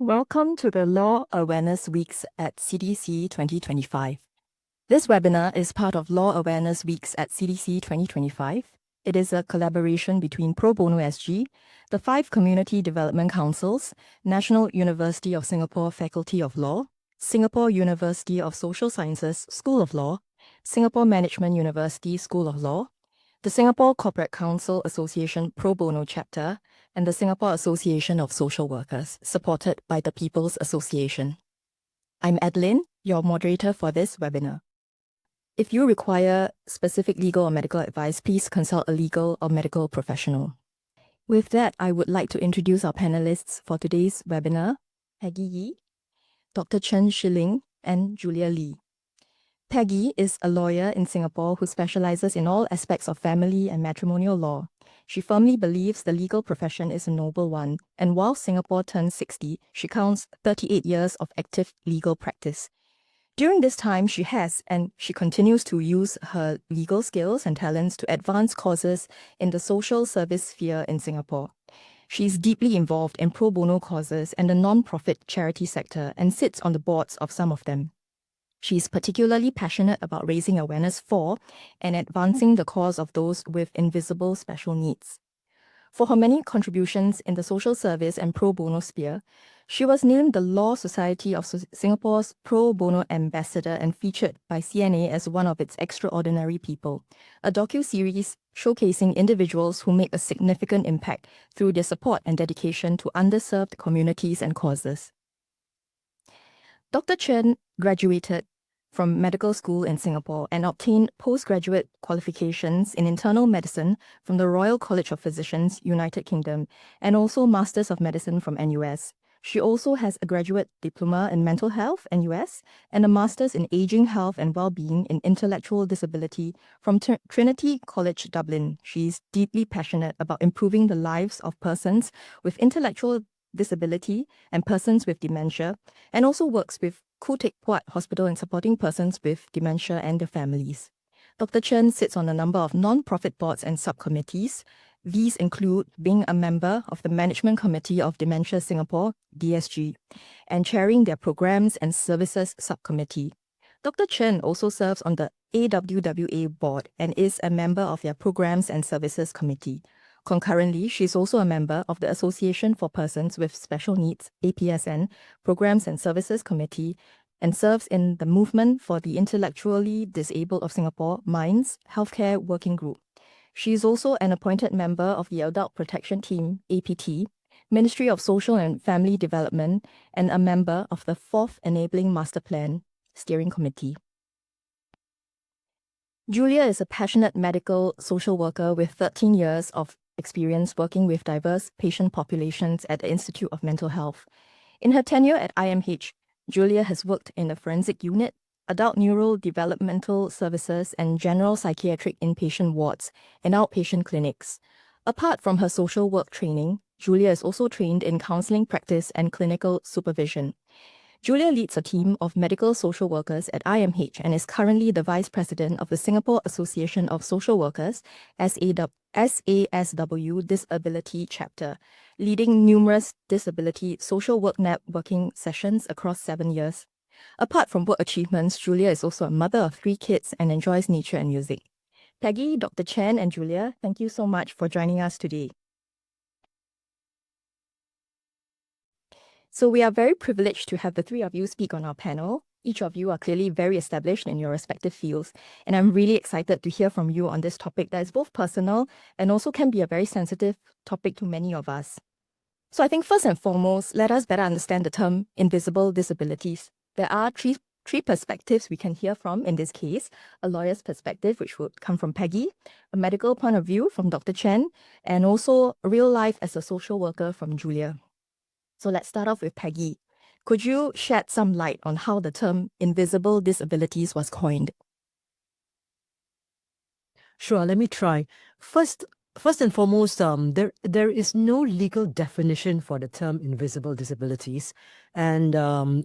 Welcome to the Law Awareness Weeks at CDC 2025. This webinar is part of Law Awareness Weeks at CDC 2025. It is a collaboration between Pro Bono SG, the 5 Community Development Councils, National University of Singapore Faculty of Law, Singapore University of Social Sciences School of Law, Singapore Management University School of Law, the Singapore Corporate Counsel Association Pro Bono Chapter, and the Singapore Association of Social Workers, supported by the People's Association. I'm Adelene, your moderator for this webinar. If you require specific legal or medical advice, please consult a legal or medical professional. With that, I would like to introduce our panelists for today's webinar, Peggy Yee, Dr. Chen Shiling, and Julia Lee. Peggy is a lawyer in Singapore who specializes in all aspects of family and matrimonial law. She firmly believes the legal profession is a noble one, and while Singapore turns 60, she counts 38 years of active legal practice. During this time, she has and she continues to use her legal skills and talents to advance causes in the social service sphere in Singapore. She is deeply involved in pro bono causes and the non-profit charity sector and sits on the boards of some of them. She is particularly passionate about raising awareness for and advancing the cause of those with invisible special needs. For her many contributions in the social service and pro bono sphere, she was named the Law Society of Singapore's Pro Bono Ambassador and featured by CNA as one of its extraordinary people, a docu-series showcasing individuals who make a significant impact through their support and dedication to underserved communities and causes. Dr. Chen graduated from medical school in Singapore and obtained postgraduate qualifications in internal medicine from the Royal College of Physicians, United Kingdom, and also Masters of Medicine from NUS. She also has a graduate diploma in mental health, NUS, and a master's in aging health and well-being in intellectual disability from Trinity College, Dublin. She is deeply passionate about improving the lives of persons with intellectual disability and persons with dementia, and also works with Khoo Teck Puat Hospital in supporting persons with dementia and their families. Dr. Chen sits on a number of non-profit boards and subcommittees. These include being a member of the Management Committee of Dementia Singapore, DSG, and chairing their Programs and Services Subcommittee. Dr. Chen also serves on the AWWA board and is a member of their Programs and Services Committee. Concurrently, she is also a member of the Association for Persons with Special Needs, APSN, Programs and Services Committee, and serves in the Movement for the Intellectually Disabled of Singapore, MINDS, Healthcare Working Group. She is also an appointed member of the Adult Protection Team, APT, Ministry of Social and Family Development, and a member of the 4th Enabling Master Plan Steering Committee. Julia is a passionate medical social worker with 13 years of experience working with diverse patient populations at the Institute of Mental Health. In her tenure at IMH, Julia has worked in the forensic unit, adult neurodevelopmental services, and general psychiatric inpatient wards and outpatient clinics. Apart from her social work training, Julia is also trained in counseling practice and clinical supervision. Julia leads a team of medical social workers at IMH and is currently the Vice President of the Singapore Association of Social Workers, SASW Disability Chapter, leading numerous disability social work networking sessions across 7 years. Apart from work achievements, Julia is also a mother of 3 kids and enjoys nature and music. Peggy, Dr. Chen, and Julia, thank you so much for joining us today. So we are very privileged to have the 3 of you speak on our panel. Each of you are clearly very established in your respective fields, and I'm really excited to hear from you on this topic that is both personal and also can be a very sensitive topic to many of us. So I think first and foremost, let us better understand the term invisible disabilities. There are three perspectives we can hear from in this case: a lawyer's perspective, which would come from Peggy, a medical point of view from Dr. Chen, and also real life as a social worker from Julia. So let's start off with Peggy. Could you shed some light on how the term invisible disabilities was coined? Sure, let me try. First and foremost, there is no legal definition for the term invisible disabilities. And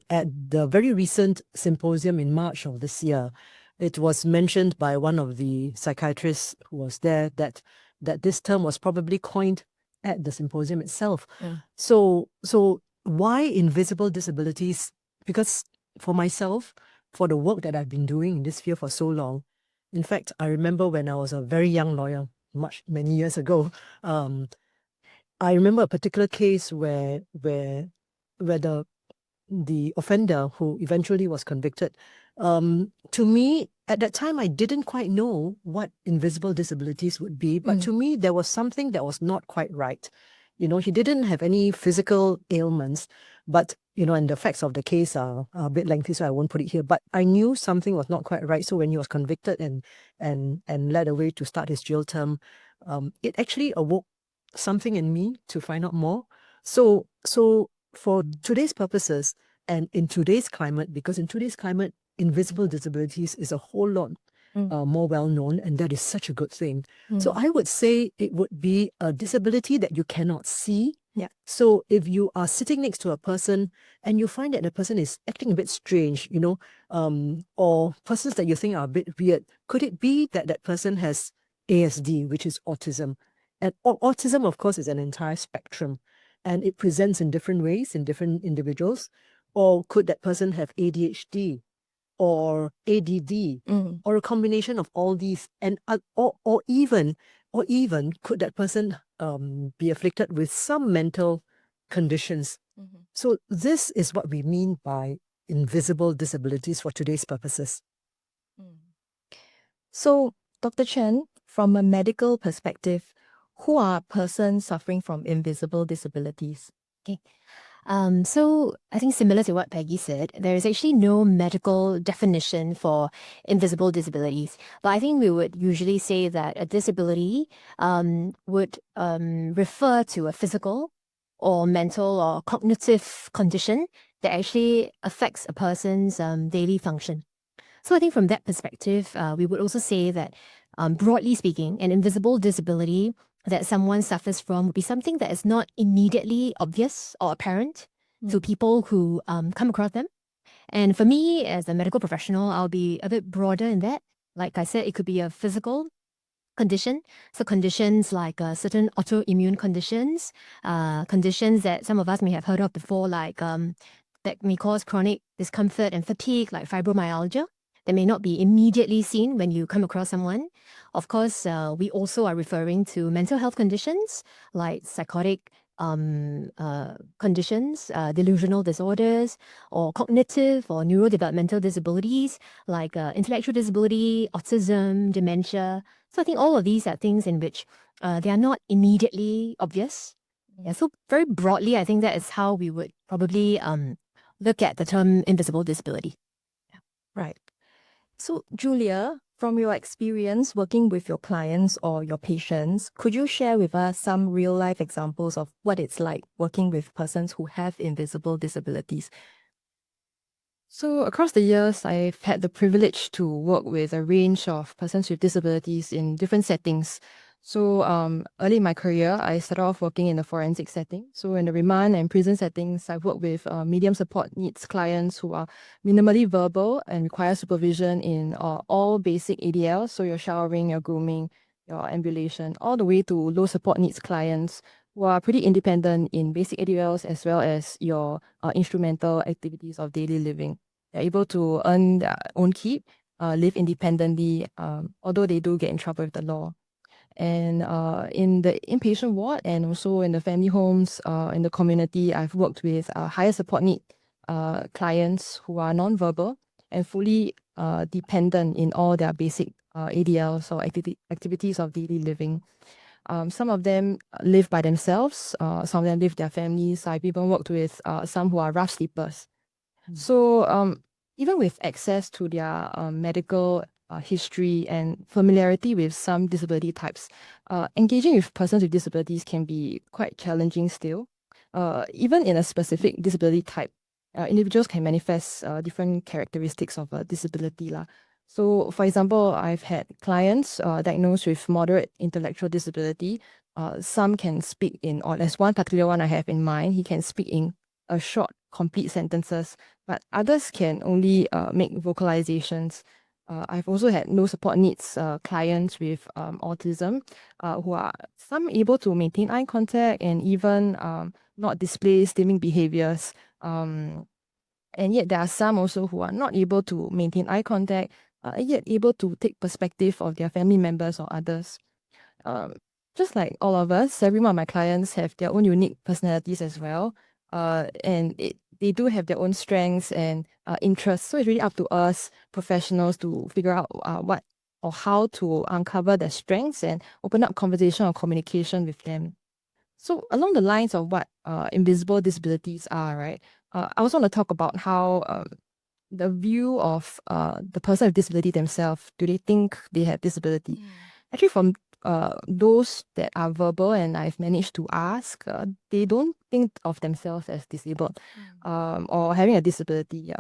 at the very recent symposium in March of this year, it was mentioned by one of the psychiatrists who was there that this term was probably coined at the symposium itself. Yeah. So why invisible disabilities? Because for myself, for the work that I've been doing in this field for so long, in fact, I remember when I was a very young lawyer, many years ago, I remember a particular case where the offender who eventually was convicted, to me, at that time, I didn't quite know what invisible disabilities would be, but to me, there was something that was not quite right. He didn't have any physical ailments, but, and the facts of the case are a bit lengthy, so I won't put it here, but I knew something was not quite right. So when he was convicted and led away to start his jail term, it actually awoke something in me to find out more. So for today's purposes and in today's climate, because in today's climate, invisible disabilities is a whole lot more well known, and that is such a good thing. So I would say it would be a disability that you cannot see. Yeah. So if you are sitting next to a person and you find that the person is acting a bit strange, or persons that you think are a bit weird, could it be that that person has ASD, which is autism? And autism, of course, is an entire spectrum, and it presents in different ways in different individuals. Or could that person have ADHD or ADD or a combination of all these? And or even could that person be afflicted with some mental conditions? So this is what we mean by invisible disabilities for today's purposes. So, Dr. Chen, from a medical perspective, who are persons suffering from invisible disabilities? Okay. So I think similar to what Peggy said, there is actually no medical definition for invisible disabilities. But I think we would usually say that a disability would refer to a physical or mental or cognitive condition that actually affects a person's daily function. So I think from that perspective, we would also say that, broadly speaking, an invisible disability that someone suffers from would be something that is not immediately obvious or apparent to people who come across them. And for me, as a medical professional, I'll be a bit broader in that. Like I said, it could be a physical condition. So conditions like certain autoimmune conditions, conditions that some of us may have heard of before, like that may cause chronic discomfort and fatigue, like fibromyalgia, that may not be immediately seen when you come across someone. Of course, we also are referring to mental health conditions like psychotic conditions, delusional disorders, or cognitive or neurodevelopmental disabilities like intellectual disability, autism, dementia. So I think all of these are things in which they are not immediately obvious. Yeah, so very broadly, I think that is how we would probably look at the term invisible disability. Right. So, Julia, from your experience working with your clients or your patients, could you share with us some real-life examples of what it's like working with persons who have invisible disabilities? So across the years, I've had the privilege to work with a range of persons with disabilities in different settings. So early in my career, I started off working in a forensic setting. So in the remand and prison settings, I've worked with medium support needs clients who are minimally verbal and require supervision in all basic ADL. So your showering, your grooming, your ambulation, all the way to low support needs clients who are pretty independent in basic ADLs as well as your instrumental activities of daily living. They're able to earn their own keep, live independently, although they do get in trouble with the law. And in the inpatient ward and also in the family homes, in the community, I've worked with higher support need clients who are non-verbal and fully dependent in all their basic ADLs or activities of daily living. Some of them live by themselves, some of them live with their families. I've even worked with some who are rough sleepers. So even with access to their medical history and familiarity with some disability types, engaging with persons with disabilities can be quite challenging still. Even in a specific disability type, individuals can manifest different characteristics of a disability. So, for example, I've had clients diagnosed with moderate intellectual disability. Some can speak in, or there's one particular one I have in mind, he can speak in a short, complete sentences, but others can only make vocalizations. I've also had no support needs clients with autism who are some able to maintain eye contact and even not display stimming behaviors. And yet there are some also who are not able to maintain eye contact, yet able to take perspective of their family members or others. Um, just like all of us, every one of my clients have their own unique personalities as well. They do have their own strengths and interests. So it's really up to us professionals to figure out what or how to uncover their strengths and open up conversation or communication with them. So along the lines of what invisible disabilities are, right? I also want to talk about how the view of the person with disability themselves. Do they think they have disability? Actually, from those that are verbal and I've managed to ask, they don't think of themselves as disabled or having a disability,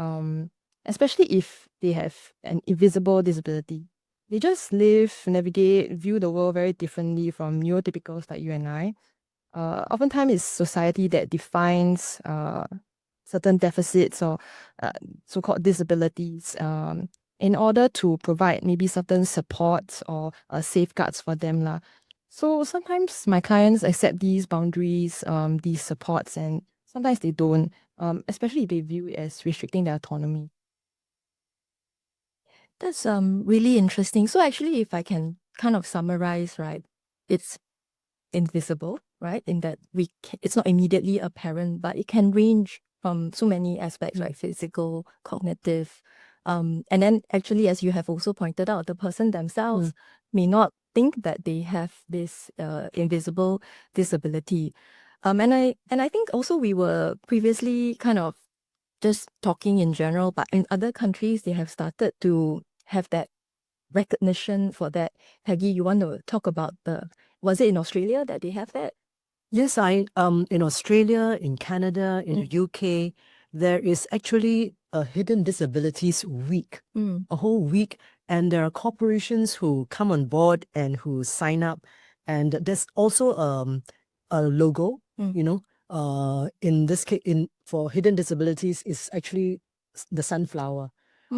especially if they have an invisible disability. They just live, navigate, view the world very differently from neurotypicals like you and I. Oftentimes it's society that defines certain deficits or so-called disabilities in order to provide maybe certain supports or safeguards for them lah. So sometimes my clients accept these boundaries, these supports, and sometimes they don't, especially if they view it as restricting their autonomy. That's really interesting. So actually, if I can kind of summarize, right, it's invisible, right? In that it's not immediately apparent, but it can range from so many aspects, right? Physical, cognitive, and then actually, as you have also pointed out, the person themselves may not think that they have this invisible disability. And I think also we were previously kind of just talking in general, but in other countries they have started to have that recognition for that. Peggy, you want to talk about was it in Australia that they have that? Yes, in Australia, in Canada, in the UK, there is actually a Hidden Disabilities Week, a whole week, and there are corporations who come on board and who sign up, and there's also a logo, in this case, for Hidden Disabilities is actually the sunflower.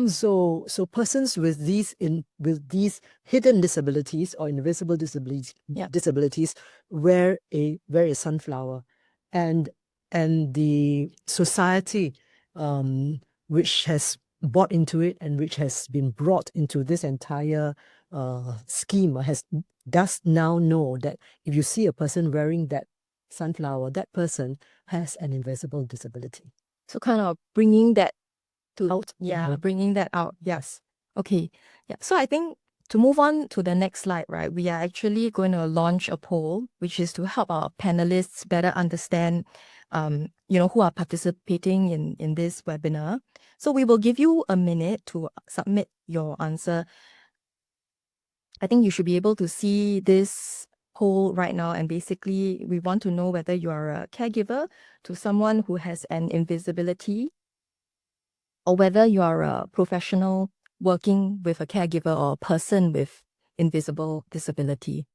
So persons with these hidden disabilities or invisible disabilities wear a sunflower, and the society which has bought into it and which has been brought into this entire scheme does now know that if you see a person wearing that sunflower, that person has an invisible disability. So kind of bringing that Out. bringing that out. Yes. Okay. Yeah. So I think to move on to the next slide, right, we are actually going to launch a poll, which is to help our panelists better understand, who are participating in this webinar. So we will give you a minute to submit your answer. I think you should be able to see this poll right now, and basically we want to know whether you are a caregiver to someone who has an invisibility, or whether you are a professional working with a caregiver or a person with invisible disability.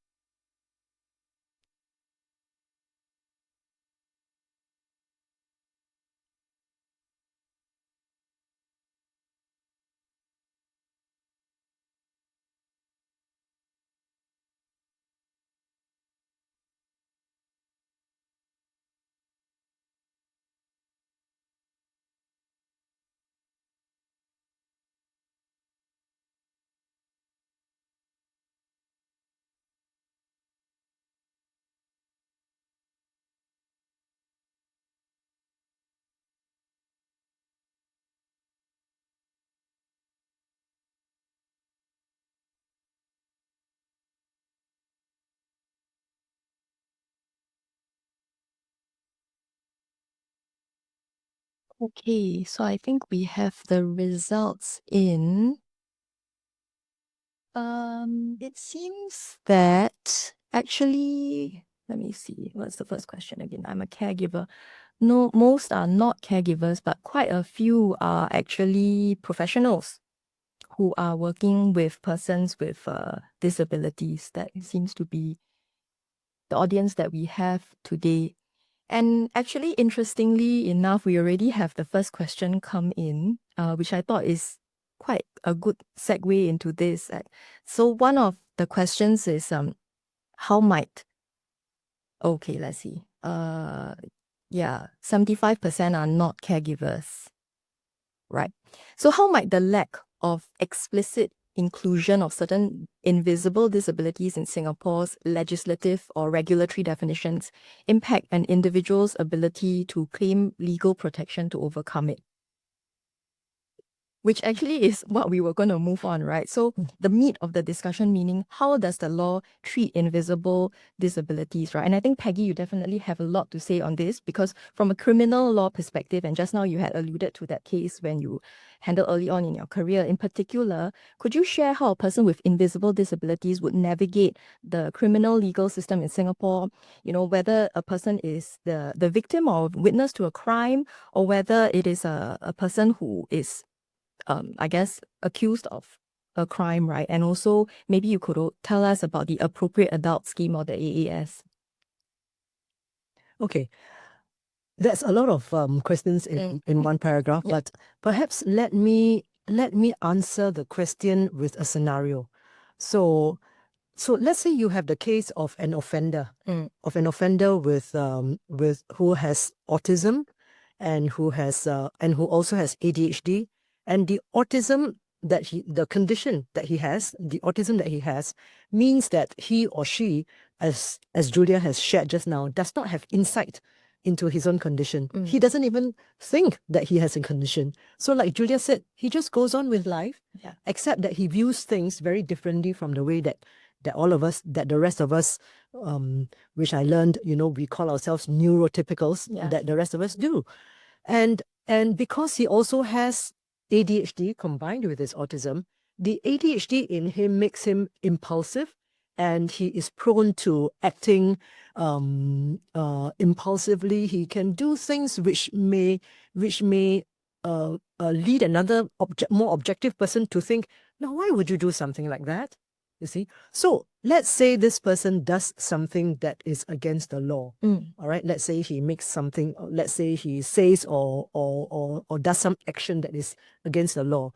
Okay, so I think we have the results in. It seems that actually, let me see, what's the first question again? I'm a caregiver. No, most are not caregivers, but quite a few are actually professionals who are working with persons with disabilities. That seems to be the audience that we have today. And actually, interestingly enough, we already have the first question come in, which I thought is quite a good segue into this. So one of the questions is how might, okay, let's see. 75% are not caregivers. Right. So how might the lack of explicit inclusion of certain invisible disabilities in Singapore's legislative or regulatory definitions impact an individual's ability to claim legal protection to overcome it? Which actually is what we were going to move on, right? So the meat of the discussion, meaning how does the law treat invisible disabilities, right? And I think, Peggy, you definitely have a lot to say on this, because from a criminal law perspective, and just now you had alluded to that case when you handled early on in your career in particular, could you share how a person with invisible disabilities would navigate the criminal legal system in Singapore? You know, whether a person is the victim or witness to a crime, or whether it is a person who is I guess, accused of a crime, right? And also, maybe you could tell us about the appropriate adult scheme or the AAS. Okay. That's a lot of questions in one paragraph, Yeah. but perhaps let me answer the question with a scenario. So let's say you have the case of an offender, with who has autism, and who also has ADHD, and the autism the condition that he has, the autism that he has, means that he or she, as Julia has shared just now, does not have insight into his own condition. He doesn't even think that he has a condition. So like Julia said, he just goes on with life, except that he views things very differently from the way that all of us, that the rest of us, which I learned, we call ourselves neurotypicals, that the rest of us do. And because he also has ADHD combined with his autism, the ADHD in him makes him impulsive, and he is prone to acting impulsively. He can do things which may lead another more objective person to think, now why would you do something like that? You see? So let's say this person does something that is against the law. All right. Let's say he makes something, let's say he says or does some action that is against the law.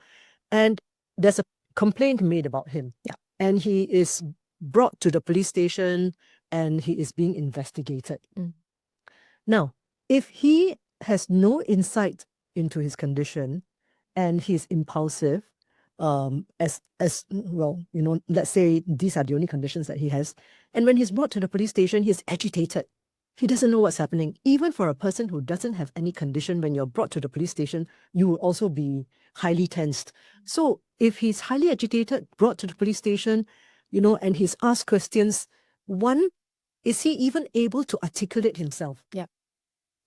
And there's a complaint made about him. Yeah. And he is brought to the police station and he is being investigated. Now, if he has no insight into his condition and he's impulsive, as well, let's say these are the only conditions that he has, and when he's brought to the police station, he's agitated. He doesn't know what's happening. Even for a person who doesn't have any condition, when you're brought to the police station, you will also be highly tensed. So if he's highly agitated, brought to the police station, and he's asked questions, one, is he even able to articulate himself? Yeah.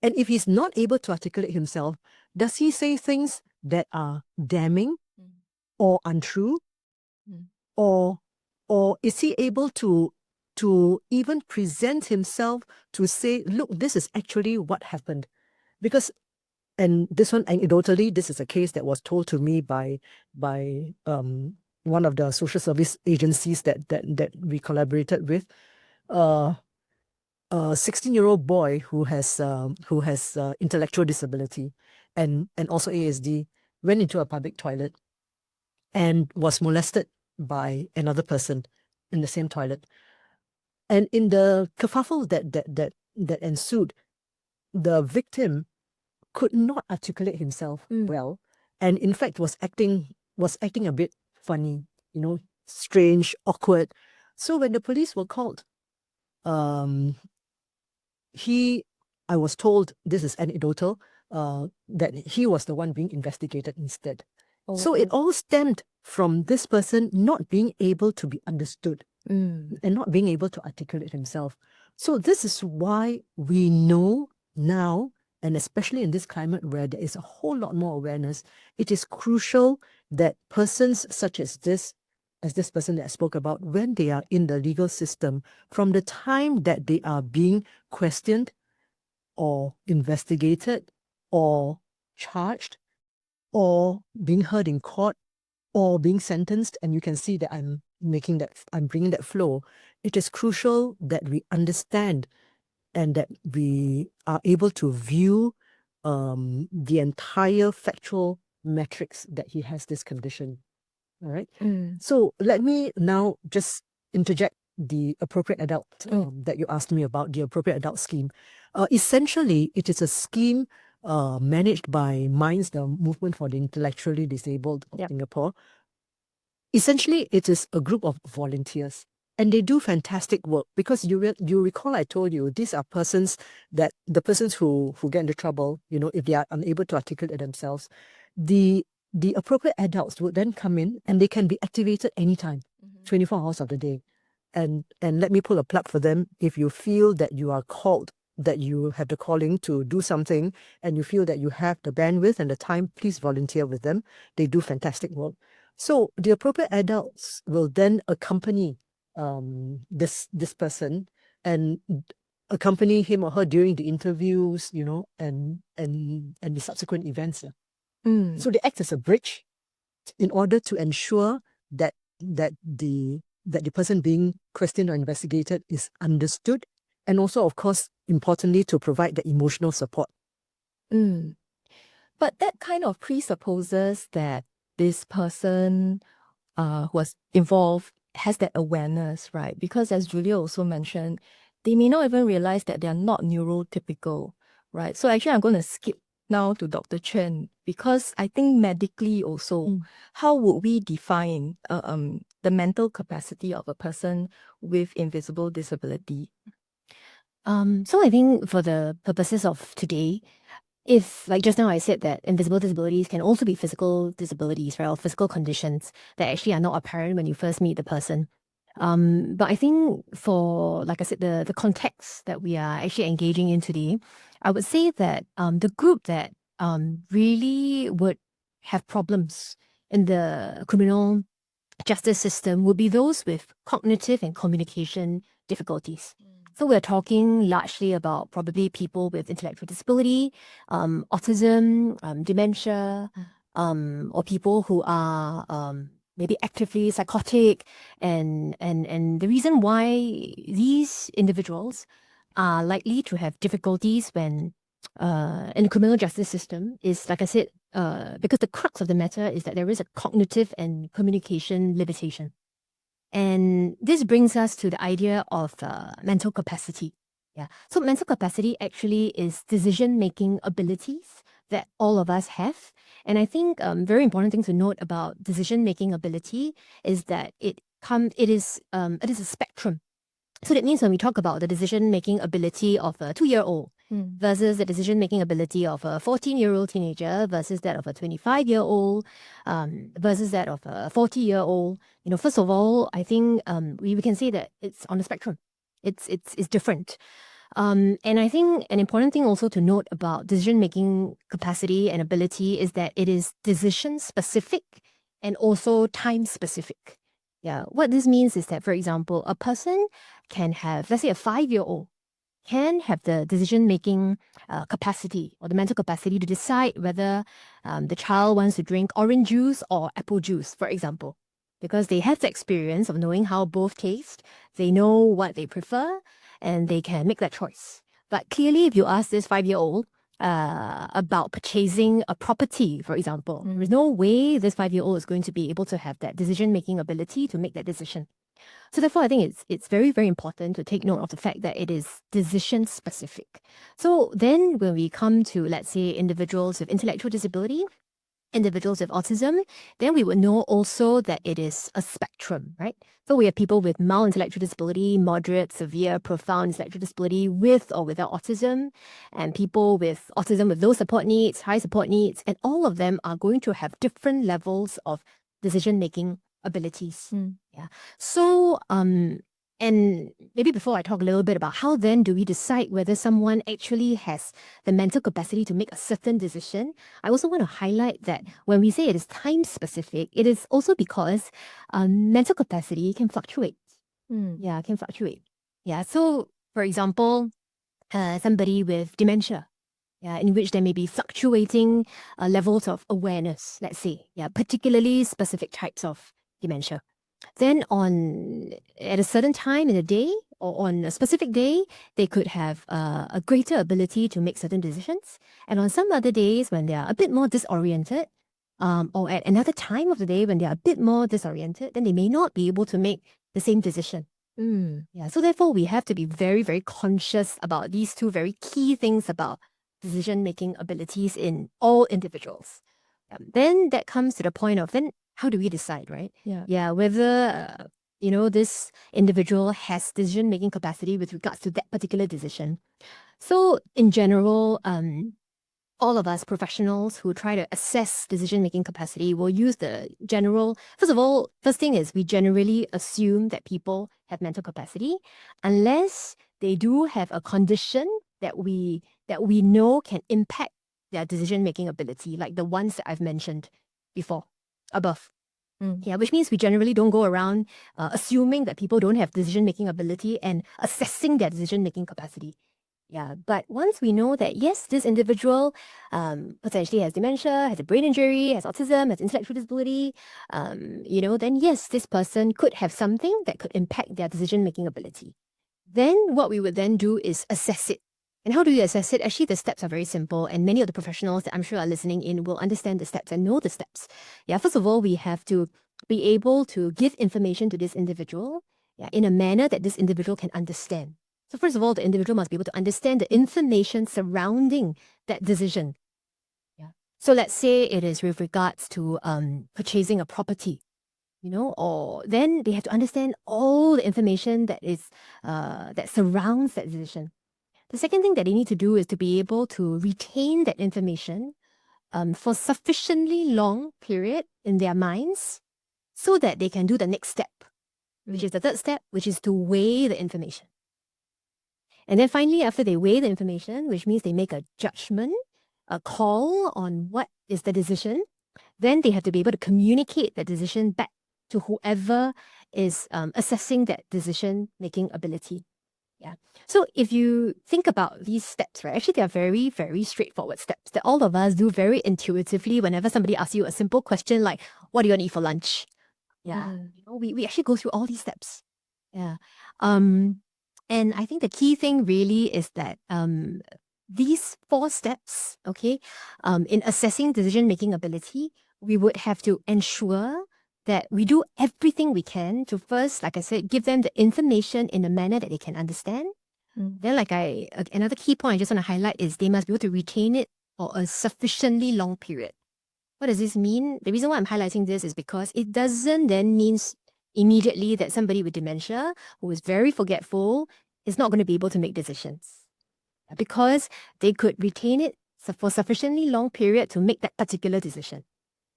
And if he's not able to articulate himself, does he say things that are damning or untrue? Or is he able to even present himself to say, look, this is actually what happened? Because, and this one, anecdotally, this is a case that was told to me by one of the social service agencies that we collaborated with. A 16-year-old boy who has intellectual disability and also ASD went into a public toilet and was molested by another person in the same toilet. And in the kerfuffle that ensued, the victim could not articulate himself well, and in fact was acting a bit funny, strange, awkward. So when the police were called, I was told, this is anecdotal, that he was the one being investigated instead. So it all stemmed from this person not being able to be understood and not being able to articulate himself. So this is why we know now, and especially in this climate where there is a whole lot more awareness, it is crucial that persons such as this person that I spoke about, when they are in the legal system, from the time that they are being questioned or investigated or charged or being heard in court or being sentenced, and you can see that I'm bringing that flow, it is crucial that we understand and that we are able to view the entire factual metrics that he has this condition. All right. Mm. So let me now just interject the appropriate adult that you asked me about, the appropriate adult scheme. Essentially, it is a scheme managed by MINDS, the Movement for the Intellectually Disabled of Singapore. Essentially, it is a group of volunteers. And they do fantastic work because you recall I told you these are the persons who get into trouble, if they are unable to articulate themselves. The appropriate adults would then come in and they can be activated anytime, 24 hours of the day. And let me pull a plug for them. If you feel that you are called, that you have the calling to do something and you feel that you have the bandwidth and the time, please volunteer with them. They do fantastic work. So the appropriate adults will then accompany this person and accompany him or her during the interviews, and the subsequent events. So they act as a bridge in order to ensure that the person being questioned or investigated is understood, and also, of course, importantly, to provide the emotional support. But that kind of presupposes that this person who was involved has that awareness, right? Because as Julia also mentioned, they may not even realize that they are not neurotypical, right? So actually, I'm going to skip now to Dr. Chen, because I think medically also, how would we define the mental capacity of a person with invisible disability? So I think for the purposes of today, if, like just now I said that invisible disabilities can also be physical disabilities, right, or physical conditions that actually are not apparent when you first meet the person. But I think for, like I said, the context that we are actually engaging in today, I would say that the group that really would have problems in the criminal justice system would be those with cognitive and communication difficulties. So we're talking largely about probably people with intellectual disability, autism, dementia, or people who are maybe actively psychotic. And the reason why these individuals are likely to have difficulties when in the criminal justice system is, like I said, because the crux of the matter is that there is a cognitive and communication limitation. And this brings us to the idea of mental capacity. Yeah. So mental capacity actually is decision-making abilities that all of us have. And I think very important thing to note about decision-making ability is that it is a spectrum. So that means when we talk about the decision-making ability of a 2-year-old versus the decision-making ability of a 14-year-old teenager versus that of a 25-year-old versus that of a 40-year-old, first of all, I think we can say that it's on the spectrum. It's different. And I think an important thing also to note about decision-making capacity and ability is that it is decision-specific and also time-specific. Yeah, what this means is that, for example, a person can have, let's say a 5-year-old, can have the decision-making capacity or the mental capacity to decide whether the child wants to drink orange juice or apple juice, for example. Because they have the experience of knowing how both taste, they know what they prefer, and they can make that choice. But clearly, if you ask this 5-year-old about purchasing a property, for example, there is no way this 5-year-old is going to be able to have that decision-making ability to make that decision. So therefore, I think it's very, very important to take note of the fact that it is decision-specific. So then when we come to, let's say, individuals with intellectual disability, individuals with autism, then we would know also that it is a spectrum, right? So we have people with mild intellectual disability, moderate, severe, profound intellectual disability with or without autism, and people with autism with low support needs, high support needs, and all of them are going to have different levels of decision-making abilities. Yeah. So, and maybe before I talk a little bit about how then do we decide whether someone actually has the mental capacity to make a certain decision, I also want to highlight that when we say it is time specific, it is also because mental capacity can fluctuate. Yeah, can fluctuate. Yeah, so for example, somebody with dementia, yeah, in which there may be fluctuating levels of awareness, let's say, yeah, particularly specific types of dementia. Then at a certain time in the day or on a specific day, they could have a greater ability to make certain decisions. And on some other days when they are a bit more disoriented, or at another time of the day when they are a bit more disoriented, then they may not be able to make the same decision. Yeah, so therefore we have to be very, very conscious about these two very key things about decision-making abilities in all individuals. Then that comes to the point of then how do we decide, right? Yeah. Whether this individual has decision-making capacity with regards to that particular decision. So in general, all of us professionals who try to assess decision-making capacity will use the general, first thing is we generally assume that people have mental capacity unless they do have a condition that we know can impact their decision-making ability, like the ones that I've mentioned above. Yeah, which means we generally don't go around assuming that people don't have decision-making ability and assessing their decision-making capacity. Yeah, but once we know that, yes, this individual potentially has dementia, has a brain injury, has autism, has intellectual disability, then yes, this person could have something that could impact their decision-making ability. Then what we would then do is assess it. And how do you assess it? Actually, the steps are very simple, and many of the professionals that I'm sure are listening in will understand the steps and know the steps. Yeah, first of all, we have to be able to give information to this individual in a manner that this individual can understand. So first of all, the individual must be able to understand the information surrounding that decision. Yeah. So let's say it is with regards to purchasing a property, or then they have to understand all the information that is that surrounds that decision. The second thing that they need to do is to be able to retain that information for sufficiently long period in their minds so that they can do the next step, which is the third step, which is to weigh the information. And then finally, after they weigh the information, which means they make a judgment, a call on what is the decision, then they have to be able to communicate that decision back to whoever is assessing that decision-making ability. Yeah. So if you think about these steps, right, actually they are very, very straightforward steps that all of us do very intuitively whenever somebody asks you a simple question like, what do you want to eat for lunch? Yeah. We actually go through all these steps. Yeah. And I think the key thing really is that these 4 steps, in assessing decision-making ability, we would have to ensure that we do everything we can to first, like I said, give them the information in a manner that they can understand. Then, another key point I just want to highlight is they must be able to retain it for a sufficiently long period. What does this mean? The reason why I'm highlighting this is because it doesn't then mean immediately that somebody with dementia who is very forgetful is not going to be able to make decisions. Because they could retain it for sufficiently long period to make that particular decision.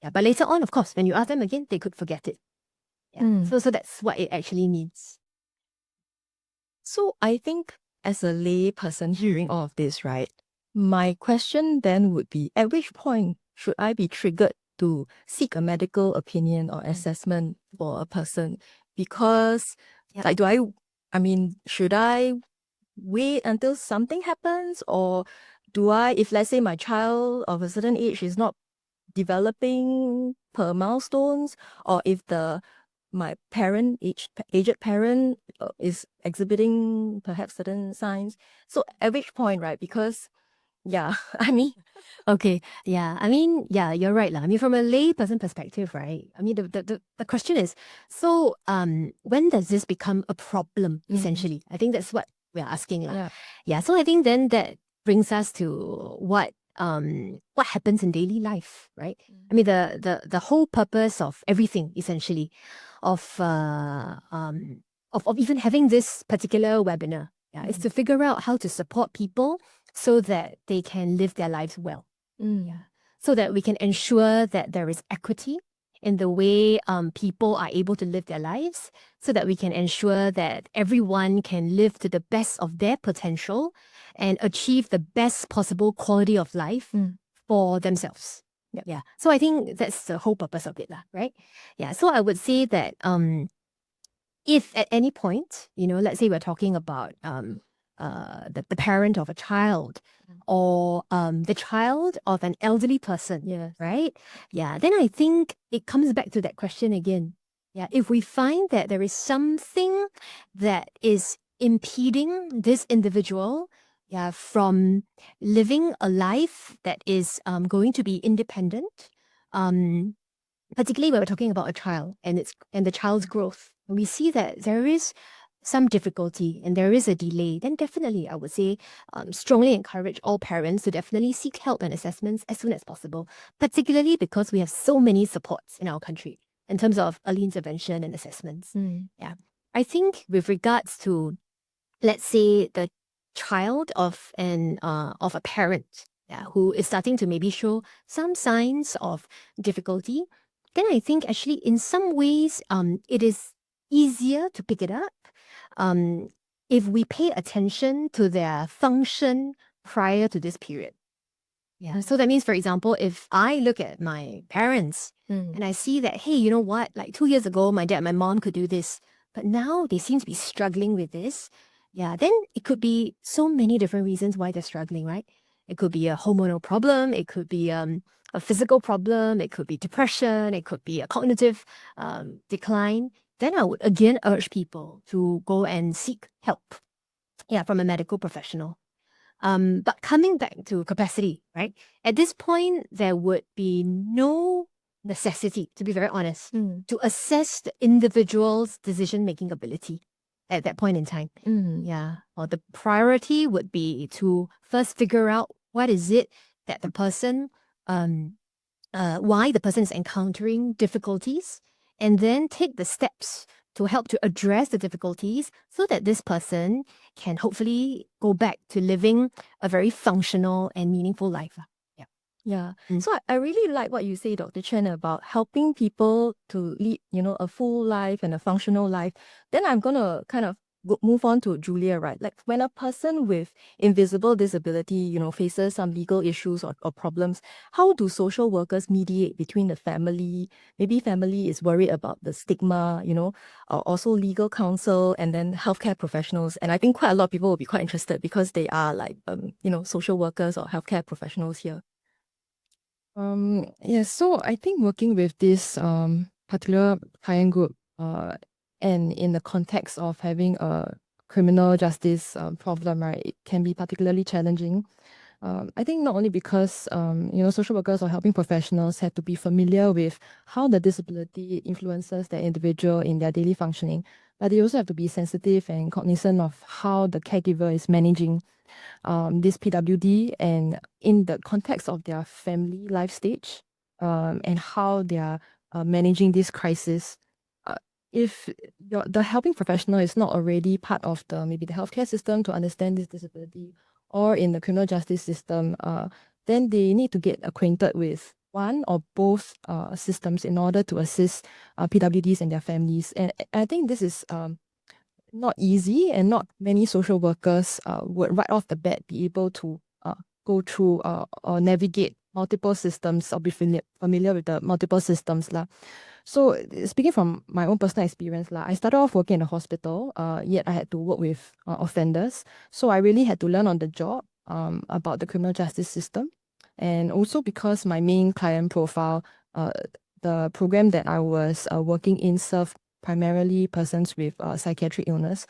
Yeah, but later on, of course, when you ask them again, they could forget it. Yeah. So that's what it actually means. So I think as a lay person hearing all of this, right, my question then would be, at which point should I be triggered to seek a medical opinion or assessment for a person? Because should I wait until something happens, or do I, if let's say my child of a certain age is not developing per milestones, or if my aged parent is exhibiting perhaps certain signs. So at which point, right? Because Okay. Yeah. You're right. From a lay person perspective, right? The question is, so when does this become a problem, essentially? I think that's what we're asking. Yeah. So I think then that brings us to what happens in daily life, right? The whole purpose of everything, essentially, of even having this particular webinar, is to figure out how to support people so that they can live their lives well. So that we can ensure that there is equity in the way people are able to live their lives, so that we can ensure that everyone can live to the best of their potential and achieve the best possible quality of life for themselves. Yeah. So I think that's the whole purpose of it, right? Yeah. So I would say that if at any point, let's say we're talking about the parent of a child or the child of an elderly person, right? Yeah, then I think it comes back to that question again. Yeah, if we find that there is something that is impeding this individual from living a life that is going to be independent, particularly when we're talking about a child and the child's growth, we see that there is some difficulty and there is a delay, then definitely I would say strongly encourage all parents to definitely seek help and assessments as soon as possible, particularly because we have so many supports in our country in terms of early intervention and assessments. Yeah. I think with regards to, let's say, the child of a parent, who is starting to maybe show some signs of difficulty, then I think actually in some ways it is easier to pick it up if we pay attention to their function prior to this period. Yeah. So that means, for example, if I look at my parents and I see that, hey, you know what? Like 2 years ago, my dad and my mom could do this, but now they seem to be struggling with this. Yeah, then it could be so many different reasons why they're struggling, right? It could be a hormonal problem. It could be a physical problem. It could be depression. It could be a cognitive decline. Then I would again urge people to go and seek help, from a medical professional. But coming back to capacity, right? At this point, there would be no necessity, to be very honest, to assess the individual's decision-making ability at that point in time. Or the priority would be to first figure out what is it that the person, why the person is encountering difficulties, and then take the steps to help to address the difficulties so that this person can hopefully go back to living a very functional and meaningful life. Yeah. So I really like what you say, Dr. Chen, about helping people to lead, a full life and a functional life. Then I'm going to kind of move on to Julia, right? Like when a person with invisible disability, faces some legal issues or problems, how do social workers mediate between the family? Maybe family is worried about the stigma, also legal counsel and then healthcare professionals. And I think quite a lot of people will be quite interested because they are like, social workers or healthcare professionals here. So I think working with this particular client group and in the context of having a criminal justice problem, right, it can be particularly challenging. I think not only because social workers or helping professionals have to be familiar with how the disability influences the individual in their daily functioning, but they also have to be sensitive and cognizant of how the caregiver is managing this PWD and in the context of their family life stage and how they are managing this crisis. If the helping professional is not already part of maybe the healthcare system to understand this disability or in the criminal justice system, then they need to get acquainted with one or both systems in order to assist PWDs and their families. And I think this is not easy, and not many social workers would right off the bat be able to go through or navigate multiple systems or be familiar with the multiple systems. So speaking from my own personal experience, I started off working in a hospital, yet I had to work with offenders. So I really had to learn on the job about the criminal justice system. And also because my main client profile, the program that I was working in served primarily persons with psychiatric illness,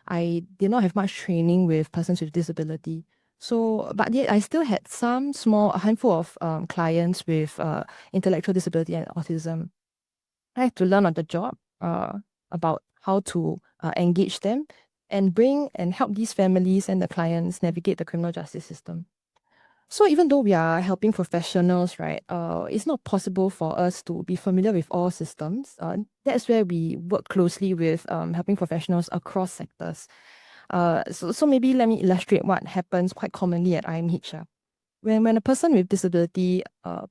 I did not have much training with persons with disability. So, but yet I still had a handful of clients with intellectual disability and autism. I had to learn on the job about how to engage them and bring and help these families and the clients navigate the criminal justice system. So even though we are helping professionals, right, it's not possible for us to be familiar with all systems. That's where we work closely with helping professionals across sectors. So maybe let me illustrate what happens quite commonly at IMH. When a person with disability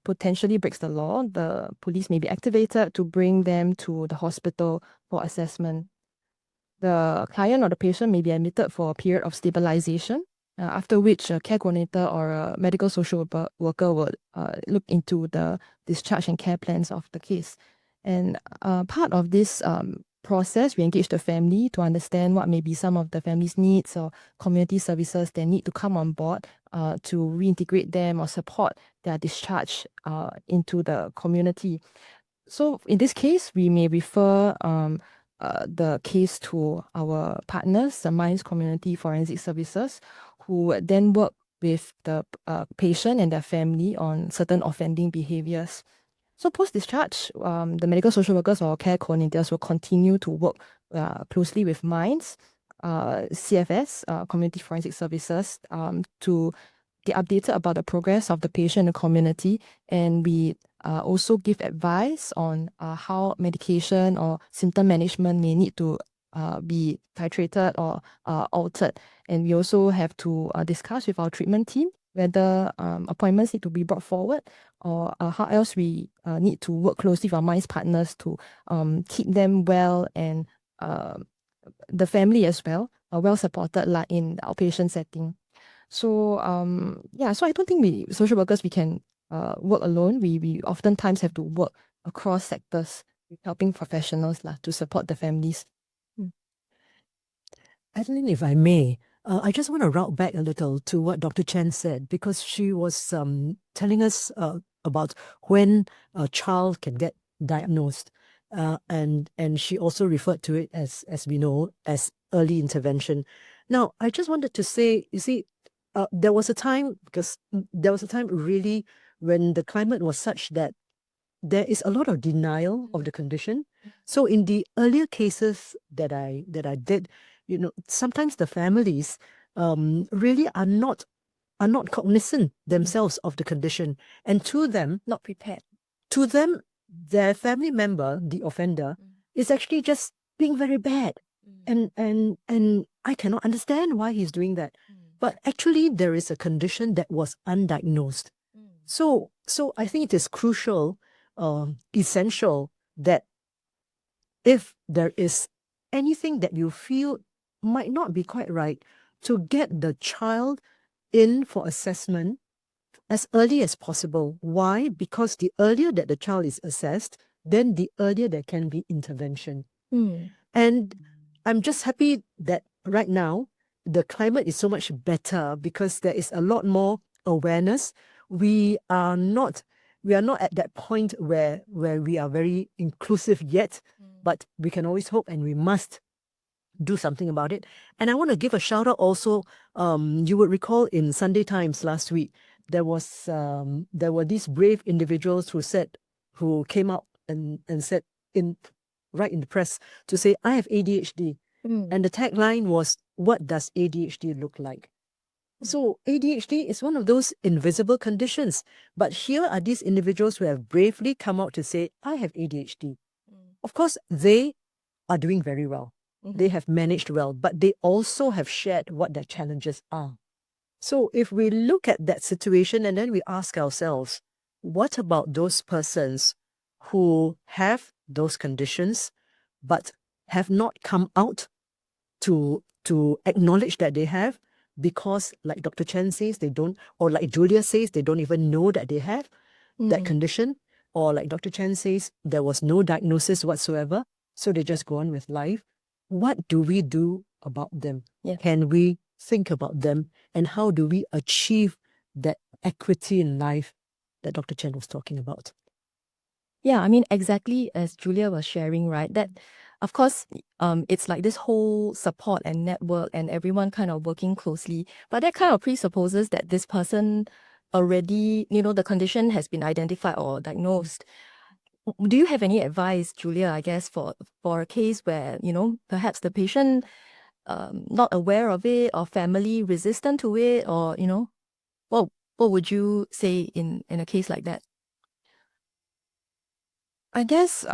potentially breaks the law, the police may be activated to bring them to the hospital for assessment. The client or the patient may be admitted for a period of stabilization, after which a care coordinator or a medical social worker would look into the discharge and care plans of the case. And part of this process, we engage the family to understand what may be some of the family's needs or community services they need to come on board to reintegrate them or support their discharge into the community. So in this case, we may refer the case to our partners, the Minds Community Forensic Services, who would then work with the patient and their family on certain offending behaviors. So post-discharge, the medical social workers or care coordinators will continue to work closely with MINDS, CFS, Community Forensic Services, to get updated about the progress of the patient in the community. And we also give advice on how medication or symptom management may need to be titrated or altered. And we also have to discuss with our treatment team whether appointments need to be brought forward, or how else we need to work closely with our MINDS partners to keep them well, and the family as well, well supported in the outpatient setting. So so I don't think we social workers we can work alone. We oftentimes have to work across sectors with helping professionals to support the families. Adeline, if I may, I just want to route back a little to what Dr. Chen said, because she was telling us about when a child can get diagnosed. And she also referred to it as we know, as early intervention. Now, I just wanted to say, you see, there was a time really when the climate was such that there is a lot of denial of the condition. So in the earlier cases that I did, sometimes the families really are not cognizant themselves of the condition, and to them, Not prepared. to them, their family member, the offender, is actually just being very bad, and I cannot understand why he's doing that. But actually, there is a condition that was undiagnosed. So I think it is crucial, essential, that if there is anything that you feel might not be quite right, to get the child in for assessment as early as possible. Why? Because the earlier that the child is assessed, then the earlier there can be intervention. And I'm just happy that right now the climate is so much better, because there is a lot more awareness. We are not at that point where we are very inclusive yet, but we can always hope, and we must do something about it. And I want to give a shout out also. You would recall in Sunday Times last week, there were these brave individuals who came out and said right in the press to say, I have ADHD. And the tagline was, what does ADHD look like? So ADHD is one of those invisible conditions. But here are these individuals who have bravely come out to say, I have ADHD. Of course, they are doing very well. They have managed well, but they also have shared what their challenges are. So if we look at that situation and then we ask ourselves, what about those persons who have those conditions but have not come out to acknowledge that they have, because like Dr. Chen says, they don't, or like Julia says, they don't even know that they have that condition, or like Dr. Chen says, there was no diagnosis whatsoever, so they just go on with life. What do we do about them? Yeah. Can we think about them? And how do we achieve that equity in life that Dr. Chen was talking about? Yeah, I mean, exactly as Julia was sharing, right? That, of course, it's like this whole support and network and everyone kind of working closely. But that kind of presupposes that this person already, the condition has been identified or diagnosed. Do you have any advice, Julia, I guess, for a case where, perhaps the patient not aware of it, or family resistant to it, or, what would you say in a case like that? I guess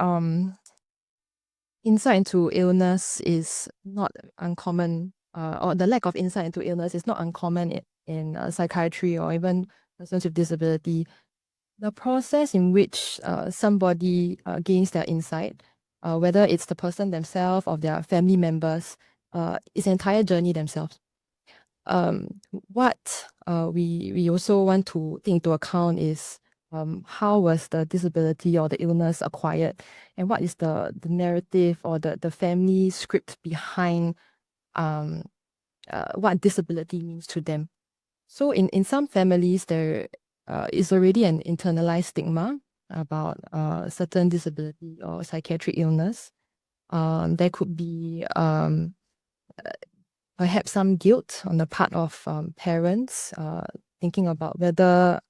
insight into illness is not uncommon, or the lack of insight into illness is not uncommon in psychiatry or even persons with disability. The process in which somebody gains their insight, whether it's the person themselves or their family members, is an entire journey themselves. What we also want to take into account is how was the disability or the illness acquired, and what is the narrative or the family script behind what disability means to them. So in some families, there is already an internalized stigma about certain disability or psychiatric illness. There could be perhaps some guilt on the part of parents, thinking about whether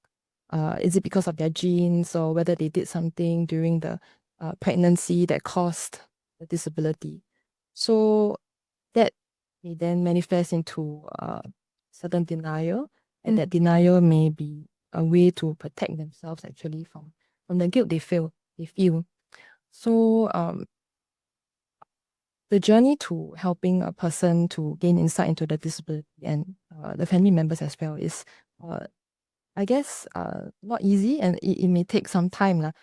is it because of their genes or whether they did something during the pregnancy that caused the disability. So that may then manifest into certain denial, and that denial may be a way to protect themselves actually from the guilt they feel. So the journey to helping a person to gain insight into the disability and the family members as well is, I guess, not easy, and it may take some time.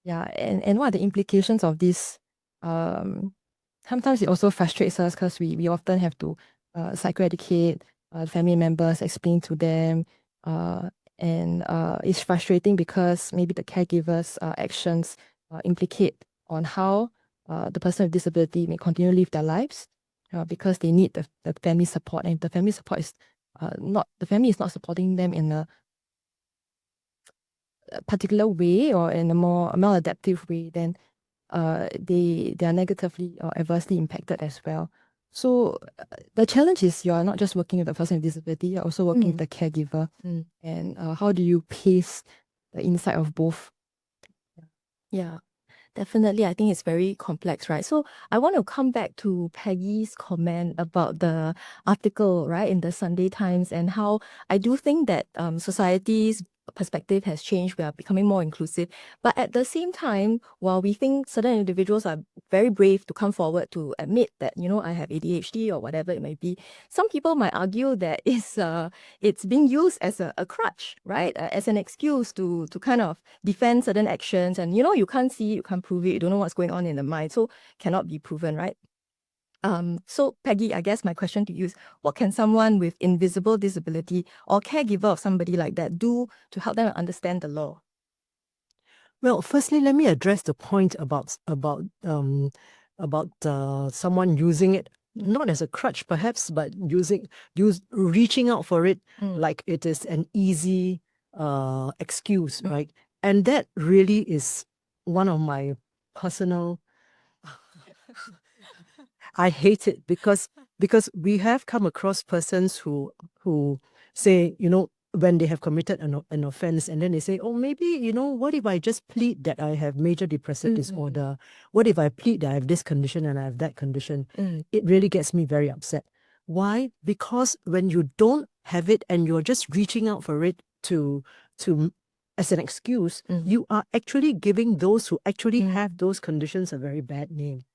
Yeah, and what are the implications of this? Sometimes it also frustrates us because we often have to psychoeducate family members, explain to them, and it's frustrating because maybe the caregiver's actions implicate on how the person with disability may continue to live their lives because they need the family support, and if the family support is the family is not supporting them in a particular way or in a more maladaptive way, then they are negatively or adversely impacted as well. So the challenge is you're not just working with the person with disability, you're also working with the caregiver. And how do you pace the insight of both? Yeah, definitely. I think it's very complex, right? So I want to come back to Peggy's comment about the article, right, in the Sunday Times, and how I do think that society's perspective has changed. We are becoming more inclusive. But at the same time, while we think certain individuals are very brave to come forward to admit that, I have ADHD or whatever it may be, some people might argue that it's being used as a crutch, right? As an excuse to kind of defend certain actions. And, you can't see, you can't prove it, you don't know what's going on in the mind, so cannot be proven, right? So Peggy, I guess my question to you is, what can someone with invisible disability or caregiver of somebody like that do to help them understand the law? Well, firstly, let me address the point about someone using it not as a crutch, perhaps, but reaching out for it like it is an easy excuse, right? And that really is one of my personal. I hate it because we have come across persons who say, when they have committed an offense, and then they say, oh, maybe, what if I just plead that I have major depressive disorder? What if I plead that I have this condition and I have that condition? It really gets me very upset. Why? Because when you don't have it and you're just reaching out for it to as an excuse, you are actually giving those who actually have those conditions a very bad name.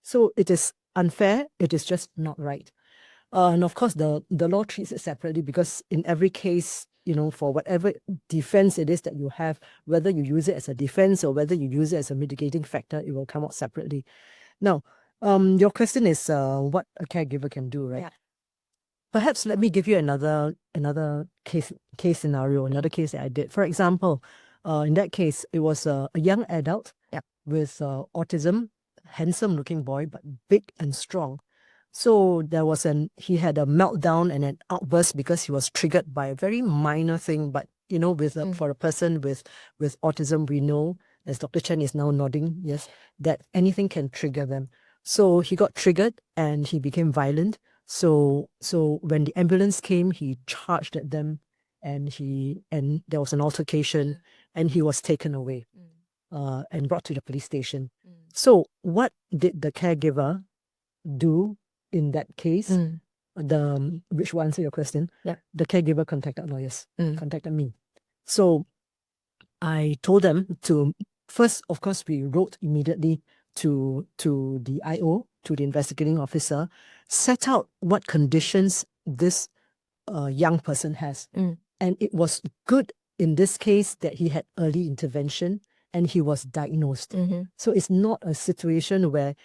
So it is unfair. It is just not right. And of course, the law treats it separately because in every case, for whatever defense it is that you have, whether you use it as a defense or whether you use it as a mitigating factor, it will come out separately. Now, your question is what a caregiver can do, right? Yeah. Perhaps let me give you another case scenario, another case that I did. For example, in that case, it was a young adult with autism, handsome-looking boy, but big and strong. So he had a meltdown and an outburst because he was triggered by a very minor thing. But for a person with autism, we know, as Dr. Chen is now nodding, yes, that anything can trigger them. So he got triggered and he became violent. So when the ambulance came, he charged at them, and there was an altercation, and he was taken away and brought to the police station. So what did the caregiver do in that case? Which will answer your question. Yeah. The caregiver contacted lawyers, contacted me. So I told them to first, of course, we wrote immediately to the IO, to the investigating officer, set out what conditions this young person has. And it was good in this case that he had early intervention and he was diagnosed. So it's not a situation where,